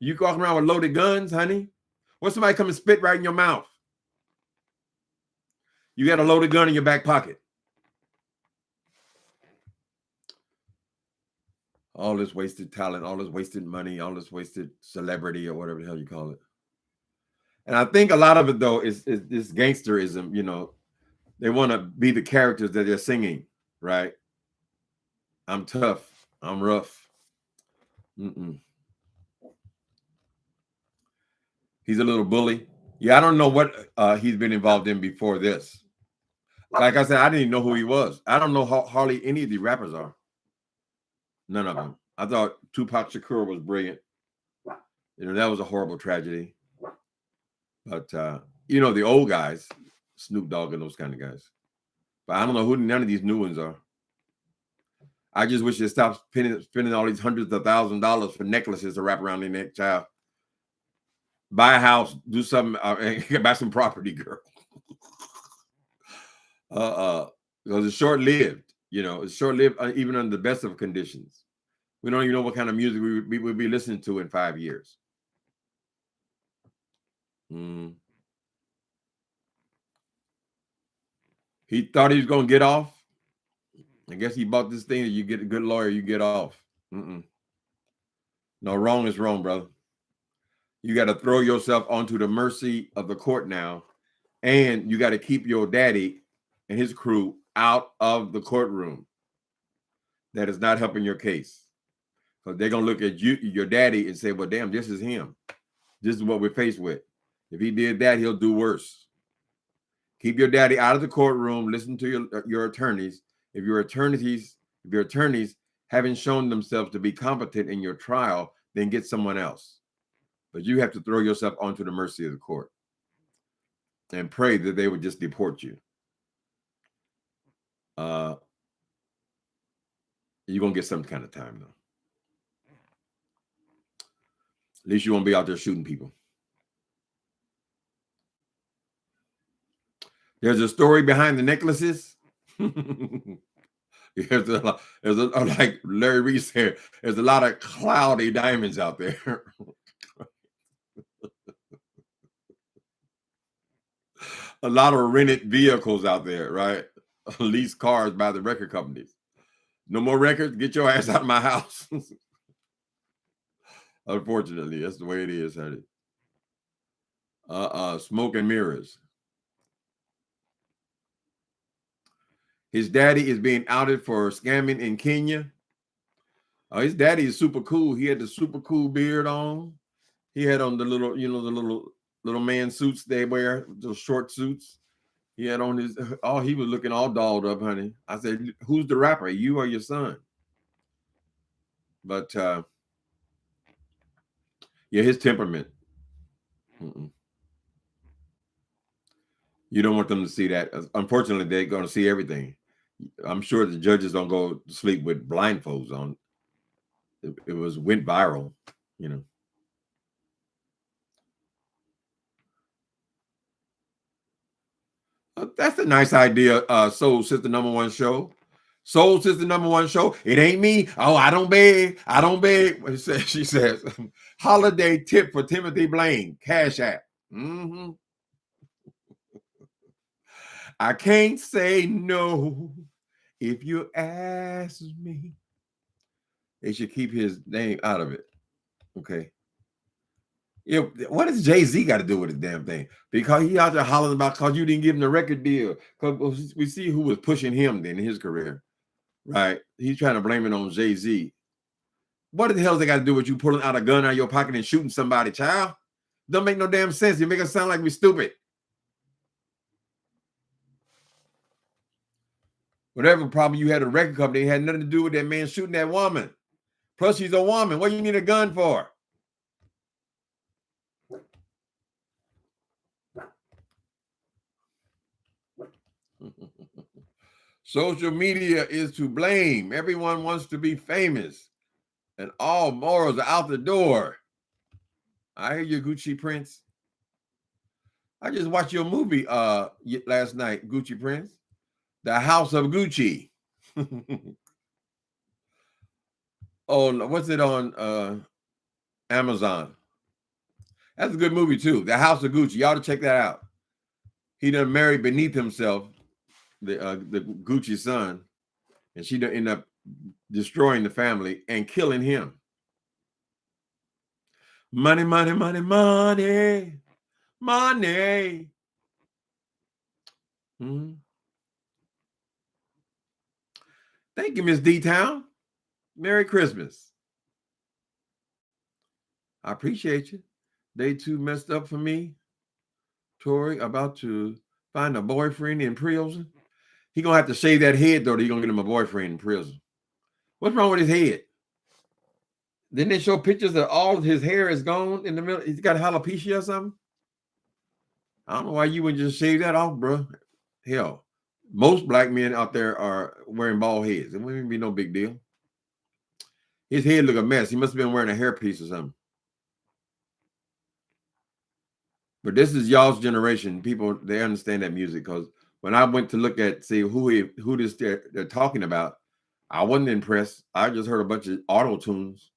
You walking around with loaded guns, honey. What, somebody come and spit right in your mouth? You got a loaded gun in your back pocket. All this wasted talent, all this wasted money, all this wasted celebrity, or whatever the hell you call it. And I think a lot of it, though, is this gangsterism. You know, they want to be the characters that they're singing, right? I'm tough. I'm rough. He's a little bully. Yeah, I don't know what he's been involved in before this. Like I said, I didn't even know who he was. I don't know how hardly any of the rappers are. None of them. I thought Tupac Shakur was brilliant. You know, that was a horrible tragedy. But, you know, the old guys, Snoop Dogg and those kind of guys. But I don't know who none of these new ones are. I just wish they stopped spending all these hundreds of $1,000s for necklaces to wrap around their neck, child. Buy a house, do something, buy some property, girl. Because it's short-lived. You know, it's short-lived, even under the best of conditions. We don't even know what kind of music we would be listening to in 5 years. Mm. He thought he was going to get off. I guess he bought this thing that you get a good lawyer, you get off. Mm-mm. No, wrong is wrong, brother. You got to throw yourself onto the mercy of the court now. And you got to keep your daddy and his crew out of the courtroom. That is not helping your case. Because they're going to look at you, your daddy, and say, well, damn, this is him. This is what we're faced with. If he did that, he'll do worse. Keep your daddy out of the courtroom. Listen to your attorneys. If your attorneys haven't shown themselves to be competent in your trial, then get someone else. But you have to throw yourself onto the mercy of the court and pray that they would just deport you. You're going to get some kind of time, though. At least you won't be out there shooting people. There's a story behind the necklaces. There's like Larry Reed said, there's a lot of cloudy diamonds out there. A lot of rented vehicles out there, right? Leased cars by the record companies. No more records. Get your ass out of my house. Unfortunately, that's the way it is, honey. Smoke and mirrors. His daddy is being outed for scamming in Kenya. His daddy is super cool. He had the super cool beard on. He had on the little, the little man suits they wear, those short suits. He had on his, he was looking all dolled up, honey. I said, who's the rapper, you or your son? But yeah, his temperament. You don't want them to see that. Unfortunately, they're going to see everything. I'm sure the judges don't go to sleep with blindfolds on. It went viral, That's a nice idea, Soul Sister #1 show. Soul Sister #1 show. It ain't me. Oh, I don't beg. I don't beg. She says, holiday tip for Timothy Blaine. Cash App. I can't say no if you ask me. They should keep his name out of it. Okay. Yeah, what does Jay-Z got to do with the damn thing? Because he out there hollering about because you didn't give him the record deal. Because we see who was pushing him then in his career, right? He's trying to blame it on Jay-Z. What the hell they got to do with you pulling out a gun out of your pocket and shooting somebody, child? Don't make no damn sense. You make us sound like we're stupid. Whatever problem you had a record company, it had nothing to do with that man shooting that woman. Plus, she's a woman. What do you need a gun for? Social media is to blame. Everyone wants to be famous, and all morals are out the door. I hear you, Gucci Prince. I just watched your movie last night, Gucci Prince, The House of Gucci. Oh, what's it on Amazon? That's a good movie too. The House of Gucci. Y'all to check that out. He done married beneath himself, the Gucci son, and she done end up destroying the family and killing him. Money, money, money, money, money. Thank you, Miss D-Town. Merry Christmas. I appreciate you. They too messed up for me. Tory about to find a boyfriend in prison. He gonna have to shave that head though. He's gonna get him a boyfriend in prison. What's wrong with his head? Didn't they show pictures that all of his hair is gone in the middle? He's got alopecia or something. I don't know why you wouldn't just shave that off, bro. Hell, most black men out there are wearing bald heads. It wouldn't be no big deal. His head look a mess. He must have been wearing a hairpiece or something. But this is y'all's generation. People, they understand that music because when I went to look at see who this they're talking about, I wasn't impressed. I just heard a bunch of auto tunes.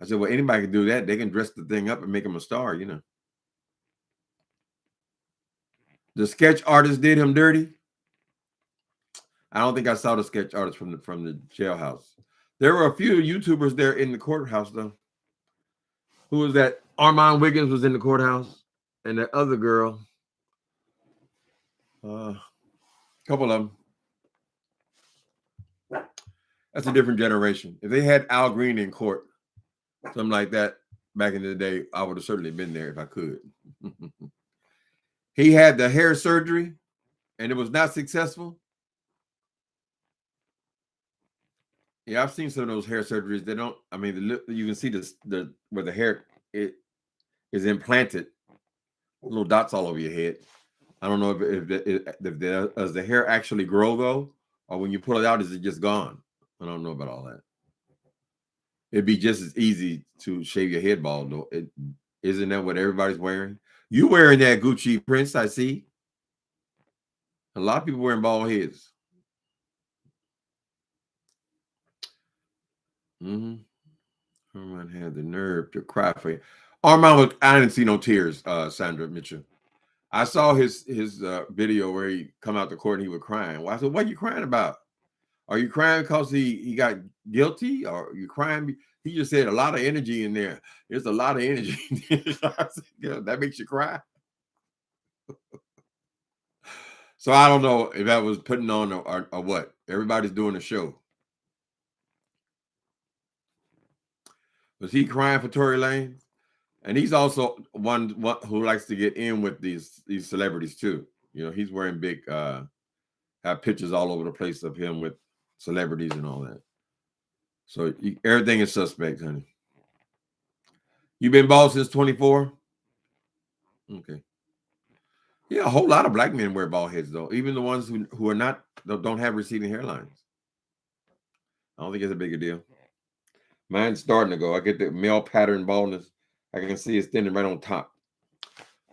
I said, well, anybody can do that. They can dress the thing up and make him a star, you know. The sketch artist did him dirty. I don't think I saw the sketch artist from the jailhouse. There were a few YouTubers there in the courthouse, though. Who was that? Armand Wiggins was in the courthouse, and that other girl. A couple of them. That's a different generation. If they had Al Green in court, something like that, back in the day, I would have certainly been there if I could. He had the hair surgery, and it was not successful. Yeah, I've seen some of those hair surgeries. They don't. I mean, you can see the where the hair it is implanted, little dots all over your head. I don't know if does the hair actually grow though, or when you pull it out, is it just gone? I don't know about all that. It'd be just as easy to shave your head bald though. Isn't that what everybody's wearing? You wearing that Gucci Prince? I see. A lot of people wearing bald heads. Armand had the nerve to cry for you. Armand, I didn't see no tears, Sandra Mitchell. I saw his video where he come out the court and he was crying. Well, I said, what are you crying about? Are you crying because he got guilty? Or are you crying? He just said a lot of energy in there. There's a lot of energy. I said, yeah, that makes you cry. So I don't know if that was putting on or what. Everybody's doing a show. Was he crying for Tory Lanez? And he's also one who likes to get in with these celebrities too. You know, he's wearing big, have pictures all over the place of him with celebrities and all that. So everything is suspect, honey. You been bald since 24? Okay. Yeah, a whole lot of black men wear bald heads though. Even the ones who are not, don't have receding hairlines. I don't think it's a big deal. Mine's starting to go. I get the male pattern baldness. I can see it's thinning right on top.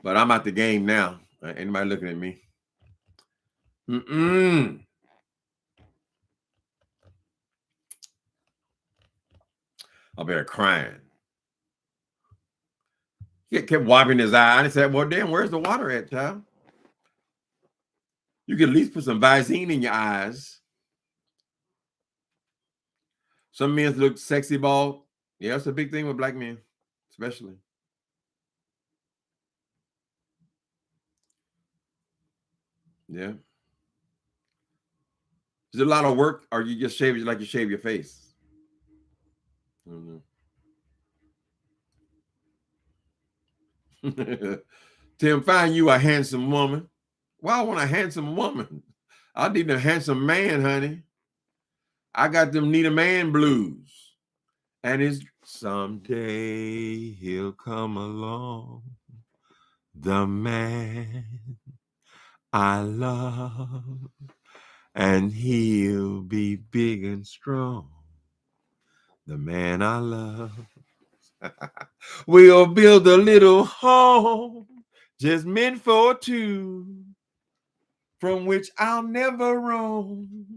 But I'm at the game now. Anybody looking at me? I'll be crying. He kept wiping his eye. And I said, well, damn, where's the water at, child? You can at least put some Visine in your eyes. Some men look sexy bald. Yeah, that's a big thing with black men, especially. Yeah. Is it a lot of work, or you just shave it like you shave your face? Tim, find you a handsome woman. Well, I want a handsome woman. I need a handsome man, honey. I got them need a man blues. And it's someday he'll come along, the man I love, and he'll be big and strong, the man I love. We'll build a little home just meant for two, from which I'll never roam.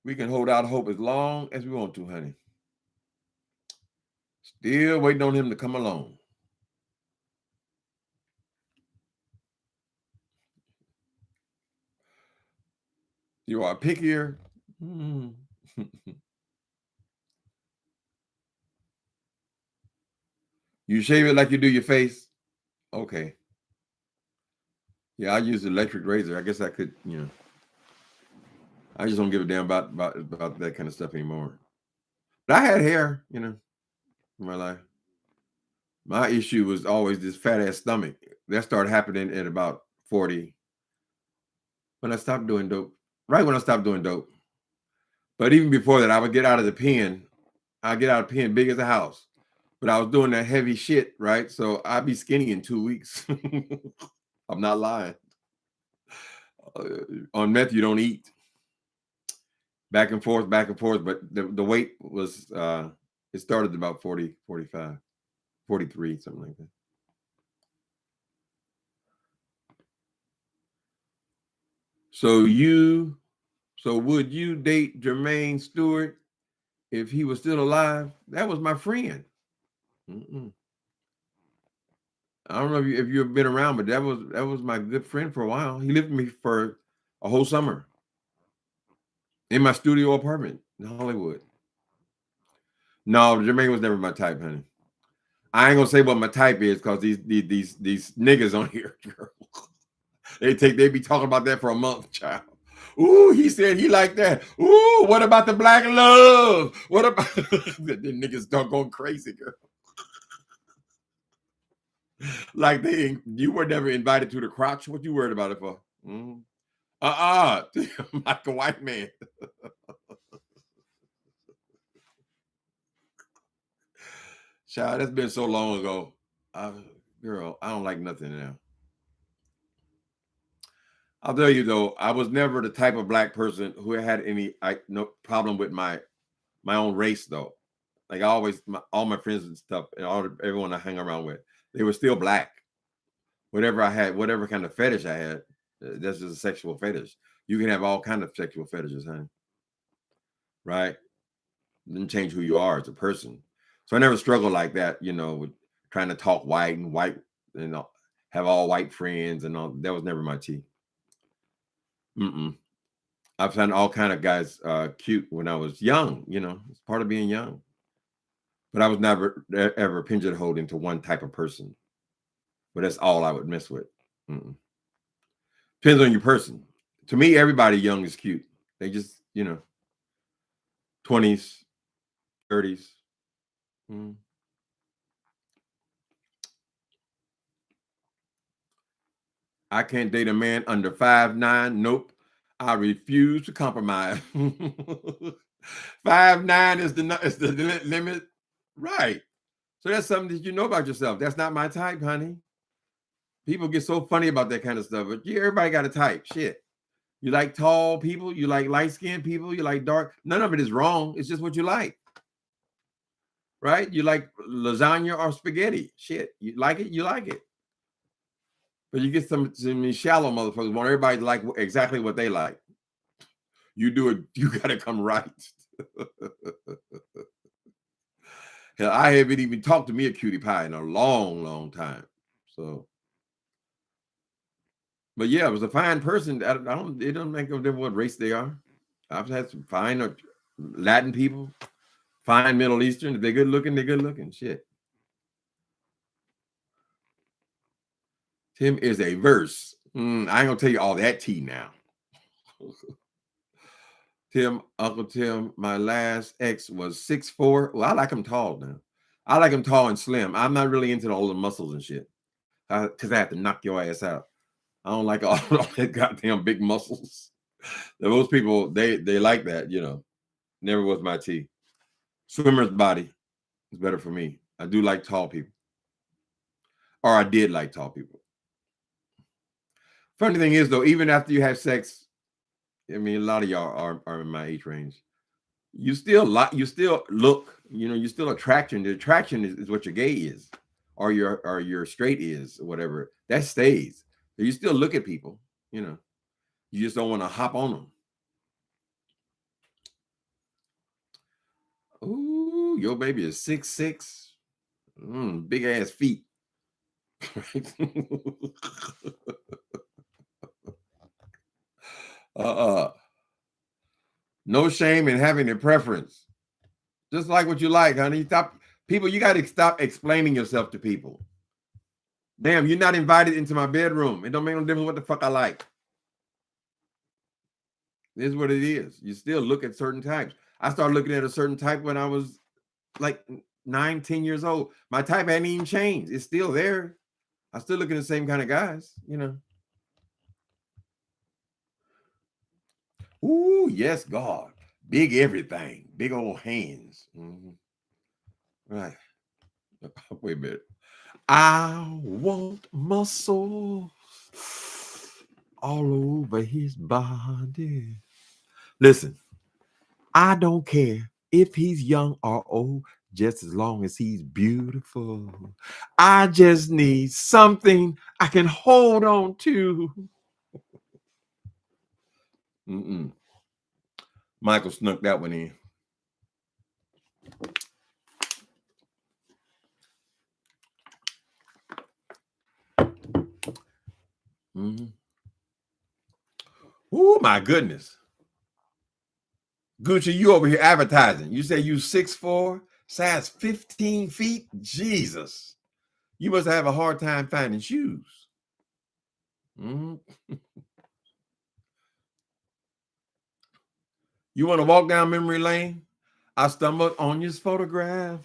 We can hold out hope as long as we want to, honey. Still waiting on him to come along. You are pickier. You shave it like you do your face? Okay. Yeah, I use the electric razor. I guess I could, you know. I just don't give a damn about that kind of stuff anymore. But I had hair, you know, in my life. My issue was always this fat ass stomach. That started happening at about 40. When I stopped doing dope. Right when I stopped doing dope. But even before that, I would get out of the pen. I'd get out of the pen big as a house. But I was doing that heavy shit, right? So I'd be skinny in 2 weeks. I'm not lying. On meth, you don't eat. Back and forth. But the weight was, it started about 40, 45, 43, something like that. So would you date Jermaine Stewart if he was still alive? That was my friend. Mm-mm. I don't know if you've been around, but that was my good friend for a while. He lived with me for a whole summer in my studio apartment in Hollywood. No, Jermaine was never my type, honey. I ain't gonna say what my type is because these niggas on here, girl, they be talking about that for a month, child. Ooh, he said he like that. Ooh, what about the black love? What about the niggas don't go crazy, girl? Like you were never invited to the crotch. What you worried about it for? Mm. Like a white man. Child, that's been so long ago. Girl, I don't like nothing now. I'll tell you though, I was never the type of black person who had no problem with my own race though. Like all my friends and stuff, and everyone I hang around with, they were still black. Whatever I had, whatever kind of fetish I had, that's just a sexual fetish. You can have all kind of sexual fetishes, honey. Right? Didn't change who you are as a person. So I never struggled like that, with trying to talk white, have all white friends and all. That was never my tea. Mm-mm. I've found all kind of guys cute when I was young. It's part of being young. But I was never ever pigeonholed into one type of person. But that's all I would mess with. Mm-mm. Depends on your person. To me, everybody young is cute. They just, 20s, 30s. Mm. I can't date a man under 5'9". Nope. I refuse to compromise. 5'9" is the limit. Right. So that's something that you know about yourself. That's not my type, honey. People get so funny about that kind of stuff. But everybody got a type. Shit. You like tall people, you like light-skinned people, you like dark. None of it is wrong. It's just what you like. Right? You like lasagna or spaghetti. Shit. You like it, you like it. But you get some shallow motherfuckers want everybody to like exactly what they like. You do it, you gotta come right. Hell, I haven't even talked to me a cutie pie in a long, long time. So, but yeah, it was a fine person. It doesn't make no difference what race they are. I've had some fine Latin people, fine Middle Eastern. If they're good looking, they're good looking. Shit. Tim is a verse. I ain't gonna tell you all that tea now. Uncle Tim, my last ex was 6'4". Well, I like him tall now. I like him tall and slim. I'm not really into all the muscles and shit. Because I have to knock your ass out. I don't like all that goddamn big muscles. Those people, they like that, Never was my tea. Swimmer's body is better for me. I do like tall people. Or I did like tall people. Funny thing is, though, even after you have sex, I mean, a lot of y'all are in my age range. You still look, you're still attraction. The attraction is what your gay is, or your straight is, or whatever. That stays. So you still look at people, You just don't want to hop on them. Ooh, your baby is 6'6". Big ass feet. No shame in having a preference. Just like what you like, honey. You got to stop explaining yourself to people. Damn, you're not invited into my bedroom. It don't make no difference what the fuck I like. This is what it is. You still look at certain types. I started looking at a certain type when I was like 9, 10 years old. My type hadn't even changed. It's still there. I still look at the same kind of guys, Ooh, yes, God. Big everything. Big old hands. Mm-hmm. Right. Wait a minute. I want muscles all over his body. Listen, I don't care if he's young or old, just as long as he's beautiful. I just need something I can hold on to. Michael snuck that one in. Oh my goodness. Gucci, you over here advertising. You say you 6'4", size 15 feet? Jesus. You must have a hard time finding shoes. You want to walk down memory lane? I stumbled on your photograph.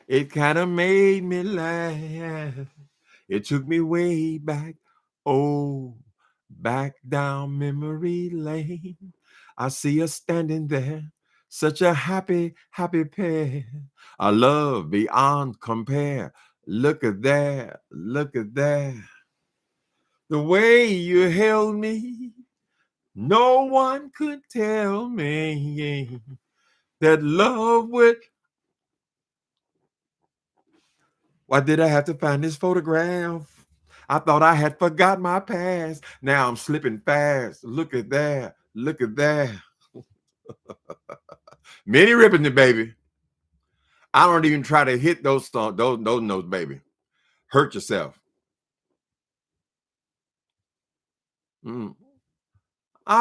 It kind of made me laugh. It took me way back. Oh, back down memory lane. I see us standing there. Such a happy, happy pair. A love beyond compare. Look at that. Look at that. The way you held me. No one could tell me that love would. Why did I have to find this photograph? I thought I had forgot my past. Now I'm slipping fast. Look at that. Look at that. Minnie Rippin', baby. I don't even try to hit those notes, baby. Hurt yourself. I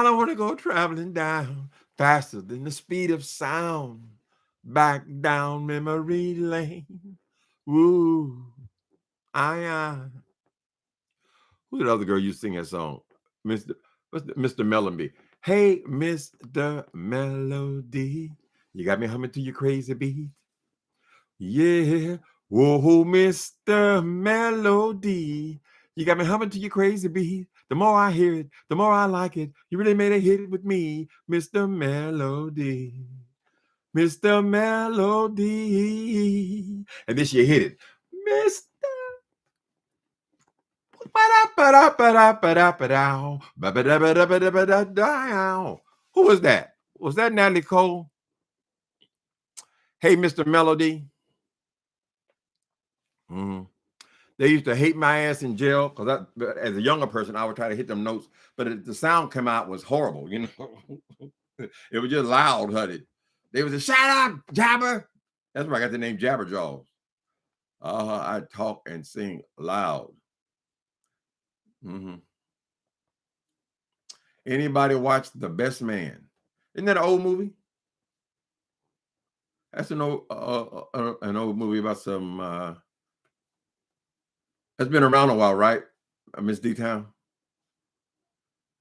don't want to go traveling down faster than the speed of sound. Back down memory lane. Woo. Who's the other girl you sing that song? Mr. Melody. Hey, Mr. Melody. You got me humming to your crazy beat. Yeah. Whoa, Mr. Melody. You got me humming to your crazy beat. The more I hear it, the more I like it. You really made a hit with me, Mr. Melody. Mr. Melody. And then she hit it. Mr. Who was that? Was that Natalie Cole? Hey, Mr. Melody. They used to hate my ass in jail because as a younger person, I would try to hit them notes, but the sound come out was horrible. You know, it was just loud, honey. They was a shut up, Jabber. That's where I got the name Jabberjaws. I talk and sing loud. Anybody watch The Best Man? Isn't that an old movie? That's an old movie about some. It's been around a while, right? Miss D-Town.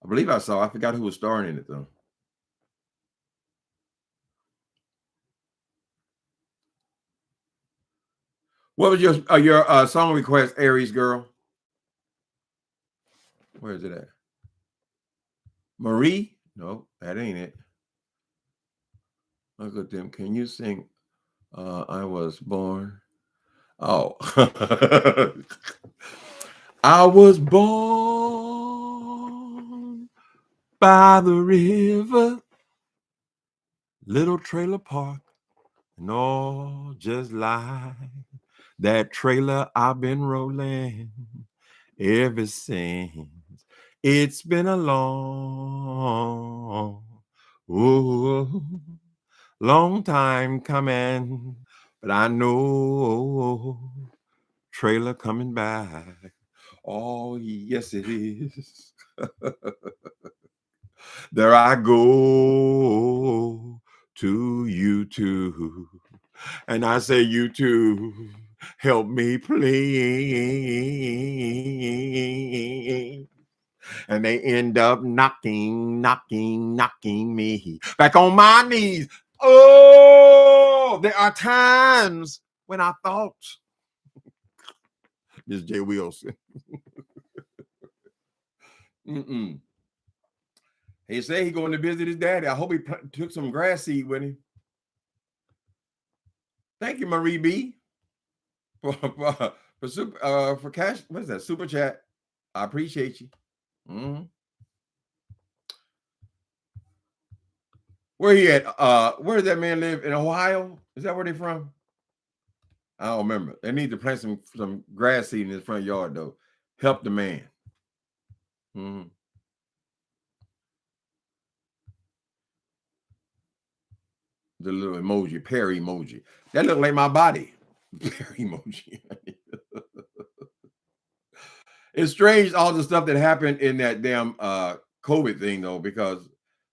I believe I saw. I forgot who was starring in it though. What was your song request, Aries girl? Where is it at? Marie? No, that ain't it. Look at them. Can you sing I Was Born? Oh. I was born by the river, little trailer park, and all just like that trailer I've been rolling ever since. It's been a long time coming, but I know trailer coming back. Oh, yes, it is. There I go to YouTube. And I say, YouTube, help me, please. And they end up knocking me back on my knees. Oh, there are times when I thought, Miss J. Wilson. He said he going to visit his daddy. I hope he took some grass seed with him. Thank you, Marie B. For cash. What is that? Super chat. I appreciate you. Where he at? Where does that man live? In Ohio? Is that where they from? I don't remember. They need to plant some grass seed in his front yard, though. Help the man. The little emoji, pear emoji. That looked like my body. Pear emoji. It's strange all the stuff that happened in that damn COVID thing though, because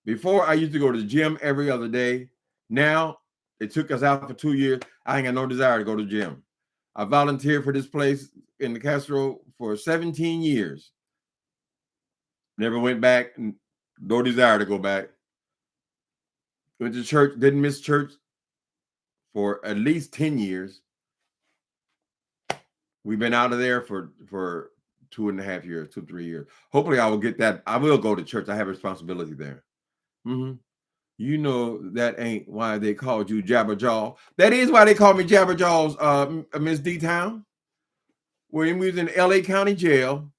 before I used to go to the gym every other day. Now it took us out for 2 years. I ain't got no desire to go to the gym. I volunteered for this place in the Castro for 17 years. Never went back. No desire to go back. Went to church, didn't miss church for at least 10 years. We've been out of there for 2.5 years, 3 years. Hopefully I will get that. I will go to church. I have a responsibility there. You know, that ain't why they called you Jabberjaw. That is why they called me Jabberjaws, Miss D-Town. When we was in LA County Jail,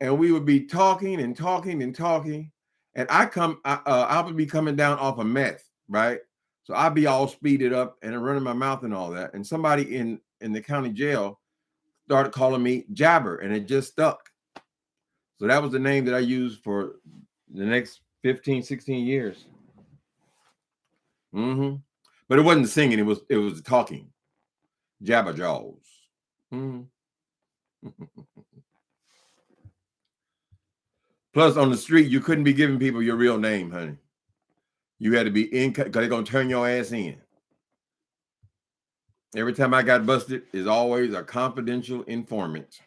and we would be talking and talking and talking, and I would be coming down off of meth, right? So I'd be all speeded up and running my mouth and all that. And somebody in the county jail started calling me Jabber, and it just stuck. So that was the name that I used for the next 15, 16 years. But it wasn't singing, it was talking. Jabberjaws. Plus, on the street, you couldn't be giving people your real name, honey. You had to be in, because they're going to turn your ass in. Every time I got busted, is always a confidential informant.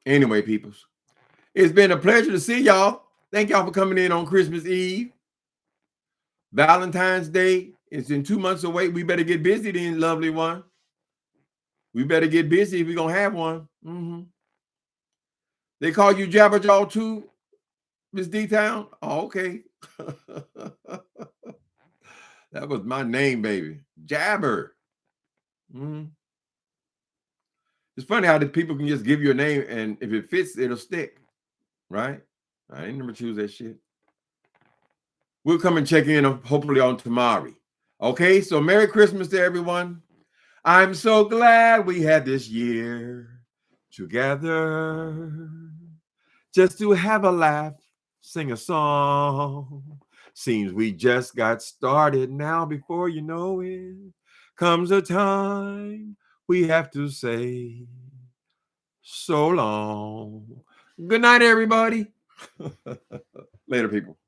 Anyway, peoples, it's been a pleasure to see y'all. Thank y'all for coming in on Christmas Eve. Valentine's Day is in 2 months away. We better get busy then, lovely one. We better get busy if we're going to have one. They call you Jabberjaw too, Miss D-Town? Oh, okay. That was my name, baby. Jabber. It's funny how the people can just give you a name, and if it fits, it'll stick, right? I ain't never choose that shit. We'll come and check in hopefully on tomorrow. Okay, so Merry Christmas to everyone. I'm so glad we had this year together just to have a laugh, sing a song. Seems we just got started now. Before you know it, comes a time we have to say so long. Good night, everybody. Later, people.